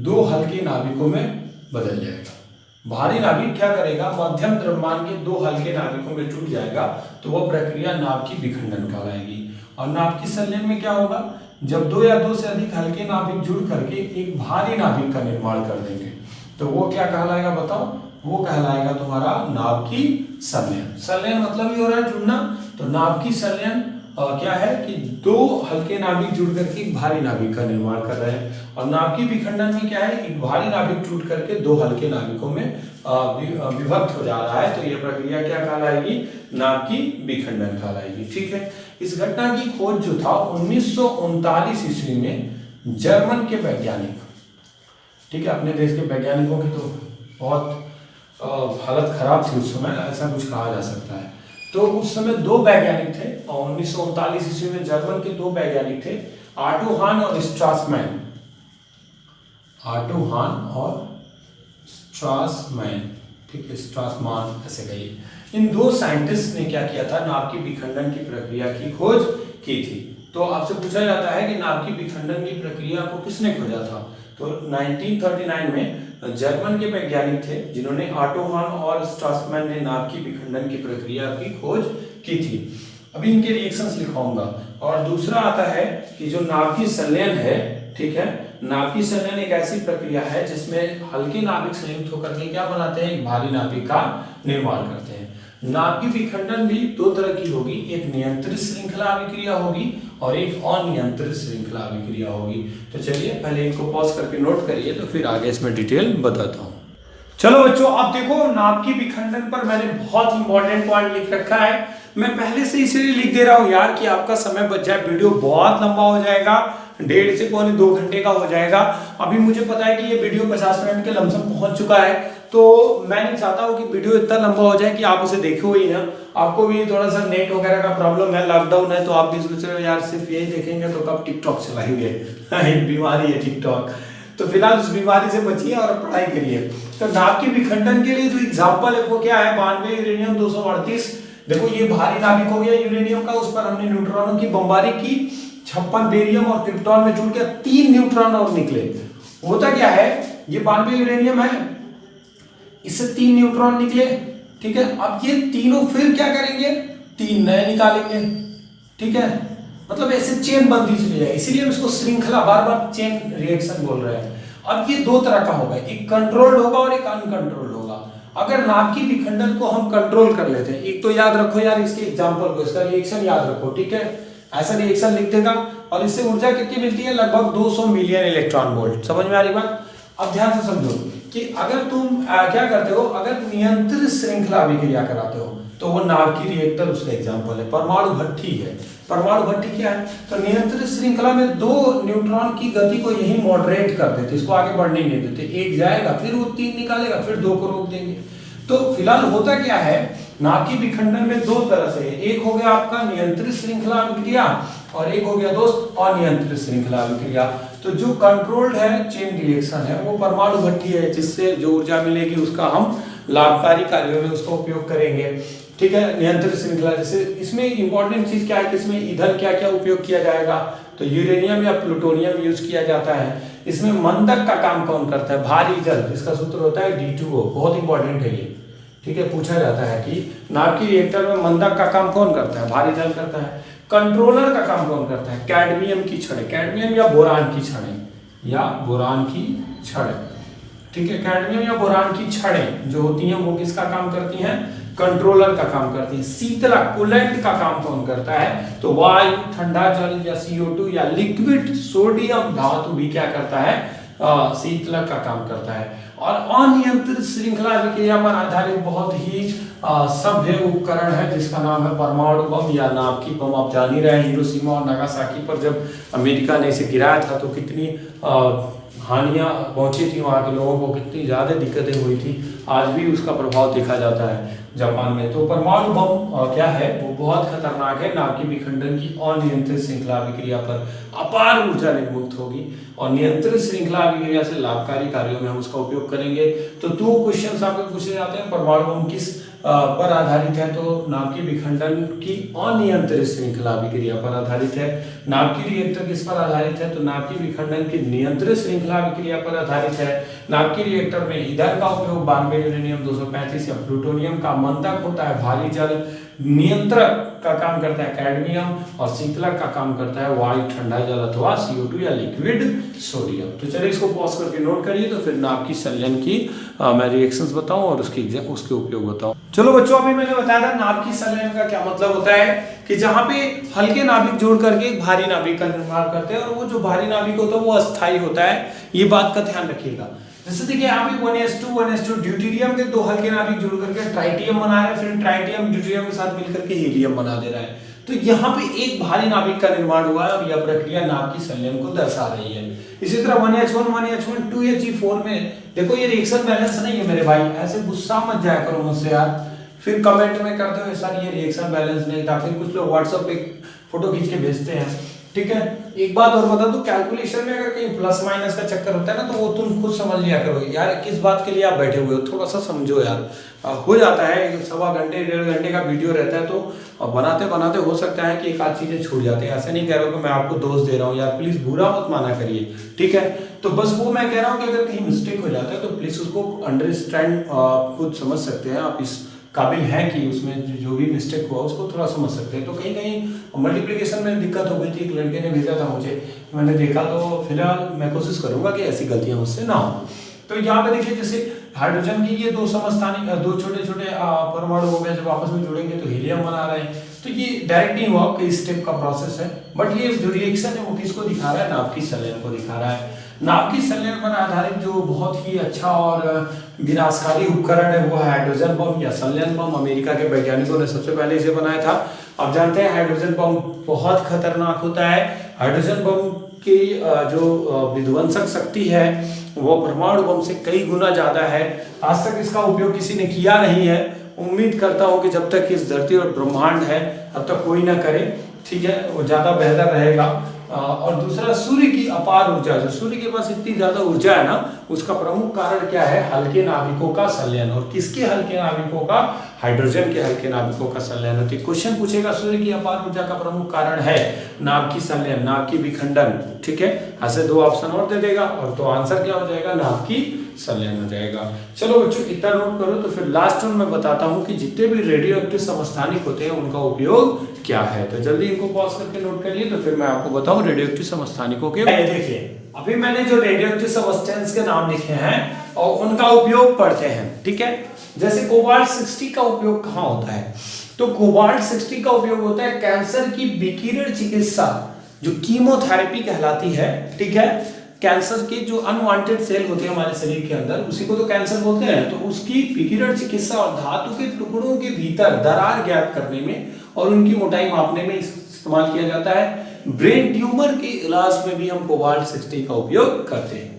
दो हल्के नाभिकों में बदल जाएगा। भारी नाभिक क्या करेगा, मध्यम द्रव्यमान के दो हल्के नाभिकों में टूट जाएगा, तो वह प्रक्रिया नाभिकीय विखंडन कहलाएगी। और नाभिकीय संलयन में क्या होगा, जब दो या दो से अधिक हल्के नाभिक जुड़ करके एक भारी नाभिक का निर्माण कर देंगे, तो वो क्या कहलाएगा बताओ, वो कहलाएगा तुम्हारा नाभिकीय संलयन। संलयन मतलब ही हो रहा है जुड़ना। तो नाभिकीय संलयन क्या है कि दो हल्के नाभिक जुड़ करके एक भारी नाभिक का निर्माण कर रहे हैं। और नाभिकीय विखंडन में क्या है, एक भारी नाभिक टूट करके दो हल्के नाभिकों में विभक्त हो जा रहा है। तो यह प्रक्रिया क्या कहलाएगी, नाभिकीय विखंडन कहलाएगी। ठीक है, इस घटना की खोज जो था 1939 ईस्वी में जर्मन के वैज्ञानिक, ठीक है, अपने देश के वैज्ञानिकों की तो बहुत हालत खराब थी उस समय, ऐसा कुछ कहा जा सकता है। तो उस समय दो वैज्ञानिक थे, और 1939 ईस्वी में जर्मन के दो वैज्ञानिक थे, ऑटो हान और स्ट्रासमैन। ऑटो हान और स्ट्रासमैन, ठीक है, स्ट्रासमान ऐसे कहिए। इन दो साइंटिस्ट ने क्या किया था, नाभिकीय विखंडन की प्रक्रिया की खोज की थी। तो आपसे पूछा जाता है कि नाभिकीय विखंडन की प्रक्रिया को किसने खोजा था। तो 1939 में जर्मन के वैज्ञानिक थे जिन्होंने ऑटो हान और स्ट्रासमैन ने नाभिकीय विखंडन की प्रक्रिया की खोज की थी। अभी इनके रिएक्शंस लिखवाऊंगा। और दूसरा आता है कि जो नाभिकीय संलयन है, ठीक है, नाभिकीय संलयन एक ऐसी प्रक्रिया है जिसमें हल्के नाभिक संयुक्त होकर के क्या बनाते हैं, एक भारी नाभिक का निर्माण करते हैं। नाभिकीय विखंडन भी दो तरह की होगी, एक नियंत्रित श्रृंखला अभिक्रिया होगी और एक अनियंत्रित श्रृंखला अभिक्रिया होगी। तो चलिए पहले इनको पॉज करके नोट करिए, तो फिर आगे इसमें डिटेल बताता हूँ। चलो बच्चों, अब देखो नाभिकीय विखंडन पर मैंने बहुत इंपॉर्टेंट पॉइंट लिख रखा है। मैं पहले से इसलिए लिख दे रहा हूँ यार कि आपका समय बच जाए, वीडियो बहुत लंबा हो जाएगा, 1.5 से पौने 2 घंटे का हो जाएगा। अभी मुझे पता है कि ये वीडियो 50 मिनट के लमसम पहुंच चुका है, तो मैं नहीं चाहता हूँ कि वीडियो इतना लंबा हो जाए कि आप उसे देखो ही ना। आपको भी थोड़ा सा नेट वगैरह का प्रॉब्लम है, लॉकडाउन है, तो आप भी सोच रहे हो यार सिर्फ यही देखेंगे तो कब टिकटॉक चलाएंगे। एक बीमारी है टिकटॉक, तो फिलहाल उस बीमारी से बचिए और पढ़ाई करिए। तो नाभिकीय विखंडन के लिए जो एग्जाम्पल है वो क्या है, 92 यूरेनियम 238। देखो ये भारी नाभिक हो गया यूरेनियम का, उस पर हमने न्यूट्रॉनों की बमबारी की, 56 बेरियम और क्रिप्टॉन में जुड़ के 3 न्यूट्रॉन और निकले। होता क्या है, ये 92 यूरेनियम है, इससे 3 न्यूट्रॉन निकले, ठीक है। अब ये तीनों फिर क्या करेंगे, 3 नए निकालेंगे, ठीक है, मतलब ऐसे चेन बनती चली जाएगी, इसीलिए हम इसको श्रृंखला, बार बार चेन रिएक्शन बोल रहे हैं। अब ये दो तरह का होगा, एक कंट्रोल्ड होगा और एक अनकंट्रोल्ड होगा। अगर नाभिकीय विखंडन को हम कंट्रोल कर लेते हैं, एक तो याद रखो यार इसके एग्जांपल को, इसका रिएक्शन याद रखो, ठीक है, ऐसा रिएक्शन लिख देगा। और इससे ऊर्जा कितनी मिलती है, लगभग 200 मिलियन इलेक्ट्रॉन वोल्ट। समझ में आ रही बात। अब ध्यान से समझो कि अगर तुम क्या करते हो, अगर नियंत्रित श्रृंखला अभिक्रिया कराते हो तो वो नाभिकीय रिएक्टर उसका एग्जांपल है। परमाणु भट्ठी है, परमाणु भट्ठी क्या है, तो नियंत्रित श्रृंखला में 2 न्यूट्रॉन की गति को यही मॉडरेट कर देते, इसको आगे बढ़ने नहीं देते। एक जाएगा फिर वो 3 निकालेगा, फिर 2 को रोक देंगे। तो फिलहाल होता क्या है, नाभिकीय विखंडन में 2 तरह से है, एक हो गया आपका नियंत्रित श्रृंखला अभिक्रिया और एक हो गया दोस्त अनियंत्रित श्रृंखला अभिक्रिया। तो जो कंट्रोल्ड है चेन रिएक्शन है वो परमाणु भट्ठी है, जिससे जो ऊर्जा मिलेगी उसका हम लाभकारी कार्यों में उसका उपयोग करेंगे। ठीक है, नियंत्रित श्रृंखला। जैसे इसमें इंपॉर्टेंट चीज क्या है कि इसमें ईंधन क्या क्या उपयोग किया जाएगा, तो यूरेनियम या प्लूटोनियम यूज किया जाता है। इसमें मंदक का काम कौन करता है, भारी जल, जिसका सूत्र होता है D2O, बहुत इंपॉर्टेंट है ये, ठीक है, पूछा जाता है कि नाभिकीय रिएक्टर में मंदक का काम कौन करता है, भारी जल करता है। कंट्रोलर का काम कौन करता है, कैडमियम की छड़ें, कैडमियम या बोरान की छड़ें, या बोरान की छड़ें, ठीक है, कैडमियम या बोरान की छड़ें जो होती हैं वो किसका काम करती हैं, कंट्रोलर का काम करती है। शीतलक कूलेंट का काम कौन करता है, तो वायु, ठंडा जल या CO2 या लिक्विड सोडियम धातु भी क्या करता है, शीतलक का काम करता है। और अनियंत्रित श्रृंखला अभिक्रिया पर आधारित बहुत ही सभ्य उपकरण है जिसका नाम है परमाणु बम या नाभिकीय बम। आप जान ही रहे हैं, हिरोशिमा और नागासाकी पर जब अमेरिका ने इसे गिराया था तो कितनी हानियां पहुंची थी, वहां के लोगों को कितनी ज्यादा दिक्कतें हुई थी। आज भी उसका प्रभाव देखा जाता है जापान में। तो परमाणु बम क्या है, वो बहुत खतरनाक है। नाभिकीय विखंडन की अनियंत्रित श्रृंखला अभिक्रिया पर अपार ऊर्जा निर्मुक्त होगी और नियंत्रित श्रृंखला अभिक्रिया से लाभकारी कार्यों में हम उसका उपयोग करेंगे। तो 2 क्वेश्चन आपको पूछे जाते हैं, परमाणु बम किस पर आधारित है, तो नाभिकीय विखंडन की अनियंत्रित श्रृंखला अभिक्रिया पर आधारित है। नाभिकीय रिएक्टर किस पर आधारित है, तो नाभिकीय विखंडन की नियंत्रित श्रृंखला अभिक्रिया पर आधारित है। नाभिकीय रिएक्टर में ईंधन का उपयोग 92 यूरेनियम 235 या प्लूटोनियम का मंदक होता है, भारी जल। नियंत्रक का काम करता है कैडमियम और शीतलक का काम करता है वायु, ठंडा जल अथवा CO2 या लिक्विड सोडियम। तो चलिए इसको पॉज करके नोट करिए, तो फिर नाभिकीय संलयन की मैं रिएक्शंस बताऊं और उसके उपयोग बताऊं। चलो बच्चों, अभी मैंने बताया था नाभिकीय संलयन का क्या मतलब होता है कि जहां पे हल्के नाभिक जोड़ करके एक भारी नाभिक का निर्माण करते हैं और वो जो भारी नाभिक होता है वो अस्थायी होता है, ये बात का ध्यान रखिएगा। जैसे देखिए यहाँ पे 1s2 ड्यूटेरियम के 2 हल्के नाभिक जुड़ करके ट्राइटियम बना रहे हैं, फिर ट्राइटियम ड्यूटेरियम के साथ मिलकर के हीलियम बना दे रहा है। तो यहाँ पे एक भारी नाभिक का निर्माण हुआ है और यह प्रक्रिया नाभिकीय संलयन को दर्शा रही है। इसी तरह 1H1 2He4 में देखो ये रिएक्शन बैलेंस नहीं है मेरे भाई, ऐसे गुस्सा मत जाया करो मुझसे यार, फिर कमेंट में करते हुए सर ये रिएक्शन बैलेंस नहीं था, फिर कुछ लोग व्हाट्सएप पे फोटो खींच के भेजते हैं, ठीक है। एक बात और बता दूं, कैलकुलेशन में अगर कहीं प्लस माइनस का चक्कर होता है ना, तो वो तुम खुद समझ लिया करो यार, किस बात के लिए आप बैठे हुए हो, थोड़ा सा समझो यार। हो जाता है, 1.25 घंटे 1.5 घंटे का वीडियो रहता है, तो बनाते बनाते हो सकता है कि एक आध चीजें छूट जाती है। ऐसे नहीं कह रहा हूँ कि मैं आपको दोष दे रहा हूँ यार, प्लीज बुरा मत माना करिए, ठीक है। तो बस वो मैं कह रहा हूँ कि अगर कहीं मिस्टेक हो जाता है तो प्लीज उसको अंडरस्टैंड खुद समझ सकते हैं आप, इस काबिल है कि उसमें जो भी मिस्टेक हुआ उसको थोड़ा समझ सकते हैं। तो कहीं कहीं मल्टीप्लिकेशन में दिक्कत हो गई थी, एक लड़के ने भेजा था मुझे, मैंने देखा, तो फिलहाल मैं कोशिश करूंगा कि ऐसी गलतियां मुझसे ना हो। तो यहाँ पे देखिए, जैसे हाइड्रोजन की ये 2 समस्थानिक 2 छोटे छोटे परमाणु हो गए, जब आपस में जुड़ेंगे तो हीलियम बना रहे हैं। तो ये डायरेक्ट नहीं हुआ, कई स्टेप का प्रोसेस है, बट ये जो रिएक्शन है वो किसको दिखा रहा है, नाभिकीय संलयन को दिखा रहा है। नाभिकीय संलयन पर आधारित जो बहुत ही अच्छा और विनाशकारी उपकरण है वो है हाइड्रोजन बम या संलयन बम। अमेरिका के वैज्ञानिकों ने सबसे पहले इसे बनाया था। आप जानते हैं हाइड्रोजन बम बहुत खतरनाक होता है। हाइड्रोजन बम की जो विध्वंसक शक्ति है वो परमाणु बम से कई गुना ज्यादा है। आज तक इसका उपयोग किसी ने किया नहीं है, उम्मीद करता हूं कि जब तक इस धरती और ब्रह्मांड है तब तक कोई ना करे, ठीक है, वो ज्यादा बेहतर रहेगा। और दूसरा, सूर्य की अपार ऊर्जा, जो सूर्य के पास इतनी ज्यादा ऊर्जा है ना, उसका प्रमुख कारण क्या है, हल्के नाभिकों का संलयन। और किसके हल्के नाभिकों का, हाइड्रोजन के हल्के नाभिकों का संलयन होती है। क्वेश्चन पूछेगा सूर्य की अपार ऊर्जा का प्रमुख कारण है नाभिकीय संलयन, नाभिकीय विखंडन, ठीक है। ऐसे 2 ऑप्शन और दे देगा और तो आंसर क्या हो जाएगा, नाभिकीय संलयन हो जाएगा। चलो बच्चों इतना नोट करो, तो फिर लास्ट में मैं बताता हूँ कि जितने भी रेडियो एक्टिव समस्थानिक होते हैं उनका उपयोग क्या है। तो जल्दी इनको पॉज करके नोट कर लिए, तो फिर मैं आपको बताऊं रेडियो एक्टिव समस्थानिकों के। देखिए अभी मैंने जो रेडियो एक्टिव सबस्टेंस के नाम लिखे हैं और उनका उपयोग पढ़ते हैं, ठीक है। जैसे कोबाल्ट 60 का उपयोग कहाँ होता है, तो कोबाल्ट 60 का उपयोग होता है कैंसर की विकिरण चिकित्सा, जो कीमोथेरेपी कहलाती है, ठीक है। कैंसर के जो अनवांटेड सेल होते हैं हमारे शरीर के अंदर, उसी को तो कैंसर बोलते हैं। तो उसकी विकिरण चिकित्सा और धातु के टुकड़ों के भीतर दरार ज्ञात करने में और उनकी मोटाई मापने में इस्तेमाल किया जाता है। ब्रेन ट्यूमर के इलाज में भी हम कोबाल्ट 60 का उपयोग करते हैं।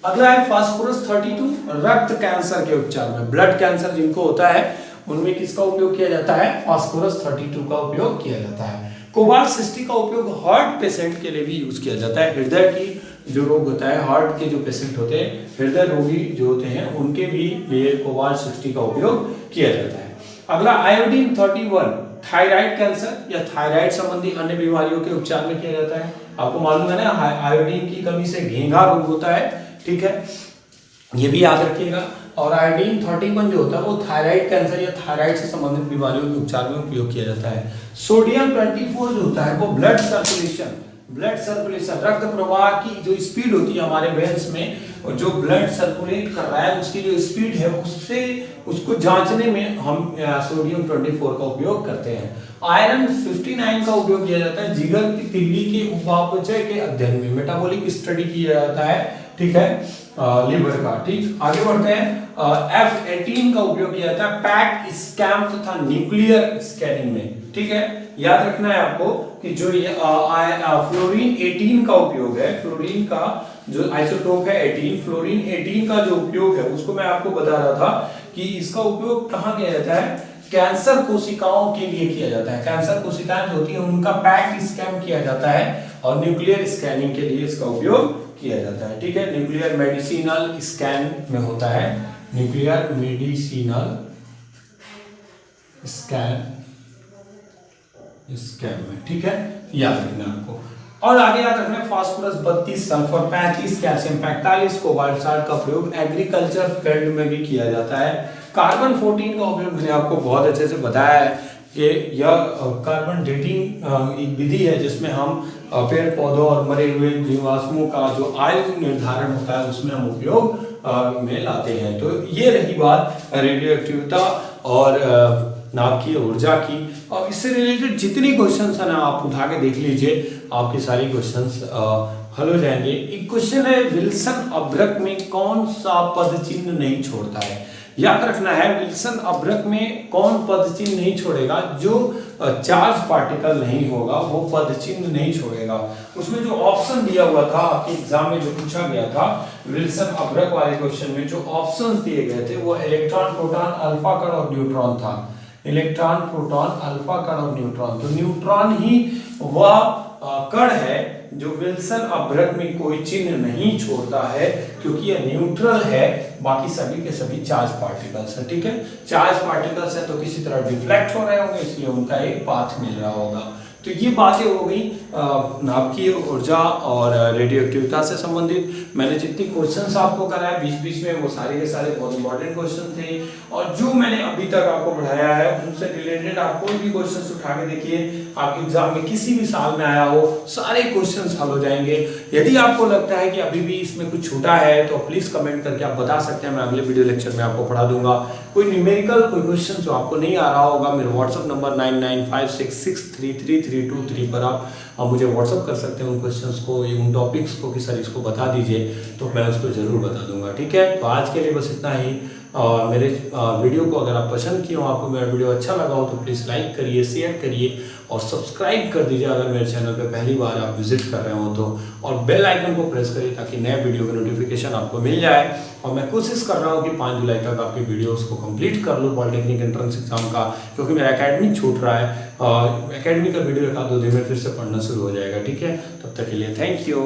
अगला है फास्फोरस 32, रक्त कैंसर के उपचार में, ब्लड कैंसर जिनको होता है उनमें किसका उपयोग किया जाता है, फास्फोरस 32 का उपयोग किया जाता है। कोबाल्ट 60 का उपयोग हार्ट पेशेंट के लिए भी यूज किया जाता है। हृदय की जो रोग होता है, हार्ट के जो पेशेंट होते हैं, हृदय रोगी जो होते हैं, उनके भी लिए कोबाल्ट 60 का उपयोग किया जाता है। अगला आयोडीन 31 थायराइड कैंसर या थायराइड संबंधी अन्य बीमारियों के उपचार में किया जाता है। आपको मालूम है ना, आयोडीन की कमी से घेंघा रोग होता है, ठीक है, ये भी याद रखिएगा। और आयोडीन 31 जो होता है वो थायराइड कैंसर या थायराइड से संबंधित बीमारियों के उपचार में उपयोग किया जाता है। सोडियम 24 जो होता है वो ब्लड सर्कुलेशन, रक्त प्रवाह की जो स्पीड होती है हमारे वेन्स में, और जो ब्लड सर्कुलेट कर रहा है उसकी जो स्पीड है उसको जांचने में हम सोडियम 24 का उपयोग करते हैं। आयरन 59 का उपयोग किया जाता है जिगर की तिल्ली के उपापचय के अध्ययन में, मेटाबॉलिक स्टडी किया जाता है, ठीक है, लिवर का। ठीक, आगे बढ़ते हैं। F18 का उपयोग किया जाता है पैट स्कैन तथा न्यूक्लियर स्कैनिंग में, ठीक है। याद रखना है आपको कि जो ये फ्लोरीन 18 का उपयोग है, फ्लोरीन का जो आइसोटोप है 18, फ्लोरीन 18 का जो उपयोग है उसको मैं आपको बता रहा था कि इसका उपयोग कहाँ किया जाता है, कैंसर कोशिकाओं के लिए किया जाता है। कैंसर कोशिकाएं जो होती है उनका पैट स्कैन किया जाता है और न्यूक्लियर स्कैनिंग के लिए इसका उपयोग किया जाता है, ठीक है। न्यूक्लियर मेडिसिनल स्कैन में होता है, न्यूक्लियर मेडिसिनल स्कैन में, ठीक है, याद रखना आपको। और आगे याद रखना फास्फोरस 32, सल्फर 35, कैल्शियम 45, कोबाल्ट 60 का प्रयोग एग्रीकल्चर फील्ड में भी किया जाता है। कार्बन 14 का उपयोग मैंने आपको बहुत अच्छे से बताया है कि यह कार्बन डेटिंग एक विधि है जिसमें हम पेड़ पौधों और मरे हुए जीवाश्मों का जो आयु निर्धारण होता है उसमें हम उपयोग में लाते हैं। तो ये रही बात रेडियो एक्टिविटी और नाभिकीय ऊर्जा की। और इससे रिलेटेड जितने क्वेश्चंस है ना आप उठा के देख लीजिए, आपके सारे क्वेश्चंस हल हो जाएंगे। एक क्वेश्चन है विल्सन अभ्रक में कौन सा पद चिन्ह नहीं छोड़ता है। याद रखना है विल्सन अभ्रक में कौन पद चिन्ह नहीं छोड़ेगा, जो चार्ज पार्टिकल नहीं होगा वो पद चिन्ह नहीं छोड़ेगा। उसमें जो ऑप्शन दिया हुआ था आपके एग्जाम में जो पूछा गया था विल्सन अभ्रक वाले क्वेश्चन में जो ऑप्शंस दिए गए थे वो इलेक्ट्रॉन, प्रोटॉन, अल्फा कण और न्यूट्रॉन था। इलेक्ट्रॉन, प्रोटॉन, अल्फा कण और न्यूट्रॉन। तो न्यूट्रॉन ही वह कण है जो विल्सन अभ्रक में कोई चिन्ह नहीं छोड़ता है क्योंकि यह न्यूट्रल है, बाकी सभी के सभी चार्ज पार्टिकल्स है, ठीक है। चार्ज पार्टिकल्स है तो किसी तरह डिफ्लेक्ट हो रहे होंगे इसलिए उनका एक पाथ मिल रहा होगा। तो ये बातें हो गई नाभिकीय ऊर्जा और रेडियो एक्टिविटी से संबंधित। मैंने जितनी क्वेश्चंस आपको कराए बीच बीच में वो सारे के सारे बहुत इंपॉर्टेंट क्वेश्चन थे, और जो मैंने अभी तक आपको पढ़ाया है उनसे रिलेटेड आप कोई भी क्वेश्चंस उठा के देखिए, आपके एग्जाम में किसी भी साल में आया हो सारे क्वेश्चंस हल हो जाएंगे। यदि आपको लगता है कि अभी भी इसमें कुछ छूटा है तो प्लीज कमेंट करके आप बता सकते हैं, मैं अगले वीडियो लेक्चर में आपको पढ़ा दूंगा। कोई न्यूमेरिकल कोई क्वेश्चन जो आपको नहीं आ रहा होगा, मेरे व्हाट्सएप नंबर 9956633323 पर आप मुझे व्हाट्सएप कर सकते हैं उन क्वेश्चंस को, उन टॉपिक्स को कि सर इसको बता दीजिए, तो मैं उसको जरूर बता दूंगा, ठीक है। तो आज के लिए बस इतना ही। और मेरे वीडियो को अगर आप पसंद किए हो, आपको मेरा वीडियो अच्छा लगा हो तो प्लीज़ लाइक करिए, शेयर करिए और सब्सक्राइब कर दीजिए अगर मेरे चैनल पे पहली बार आप विजिट कर रहे हो तो, और बेल आइकन को प्रेस करिए ताकि नए वीडियो का नोटिफिकेशन आपको मिल जाए। और मैं कोशिश कर रहा हूँ कि 5 जुलाई तक आपके वीडियोस को कंप्लीट कर लूँ पॉलिटेक्निक एंट्रेंस एग्जाम का, क्योंकि मेरा एकेडमिक छूट रहा है। एकेडमिक का वीडियो 1-2 दिन में फिर से पढ़ना शुरू हो जाएगा, ठीक है। तब तक के लिए थैंक यू।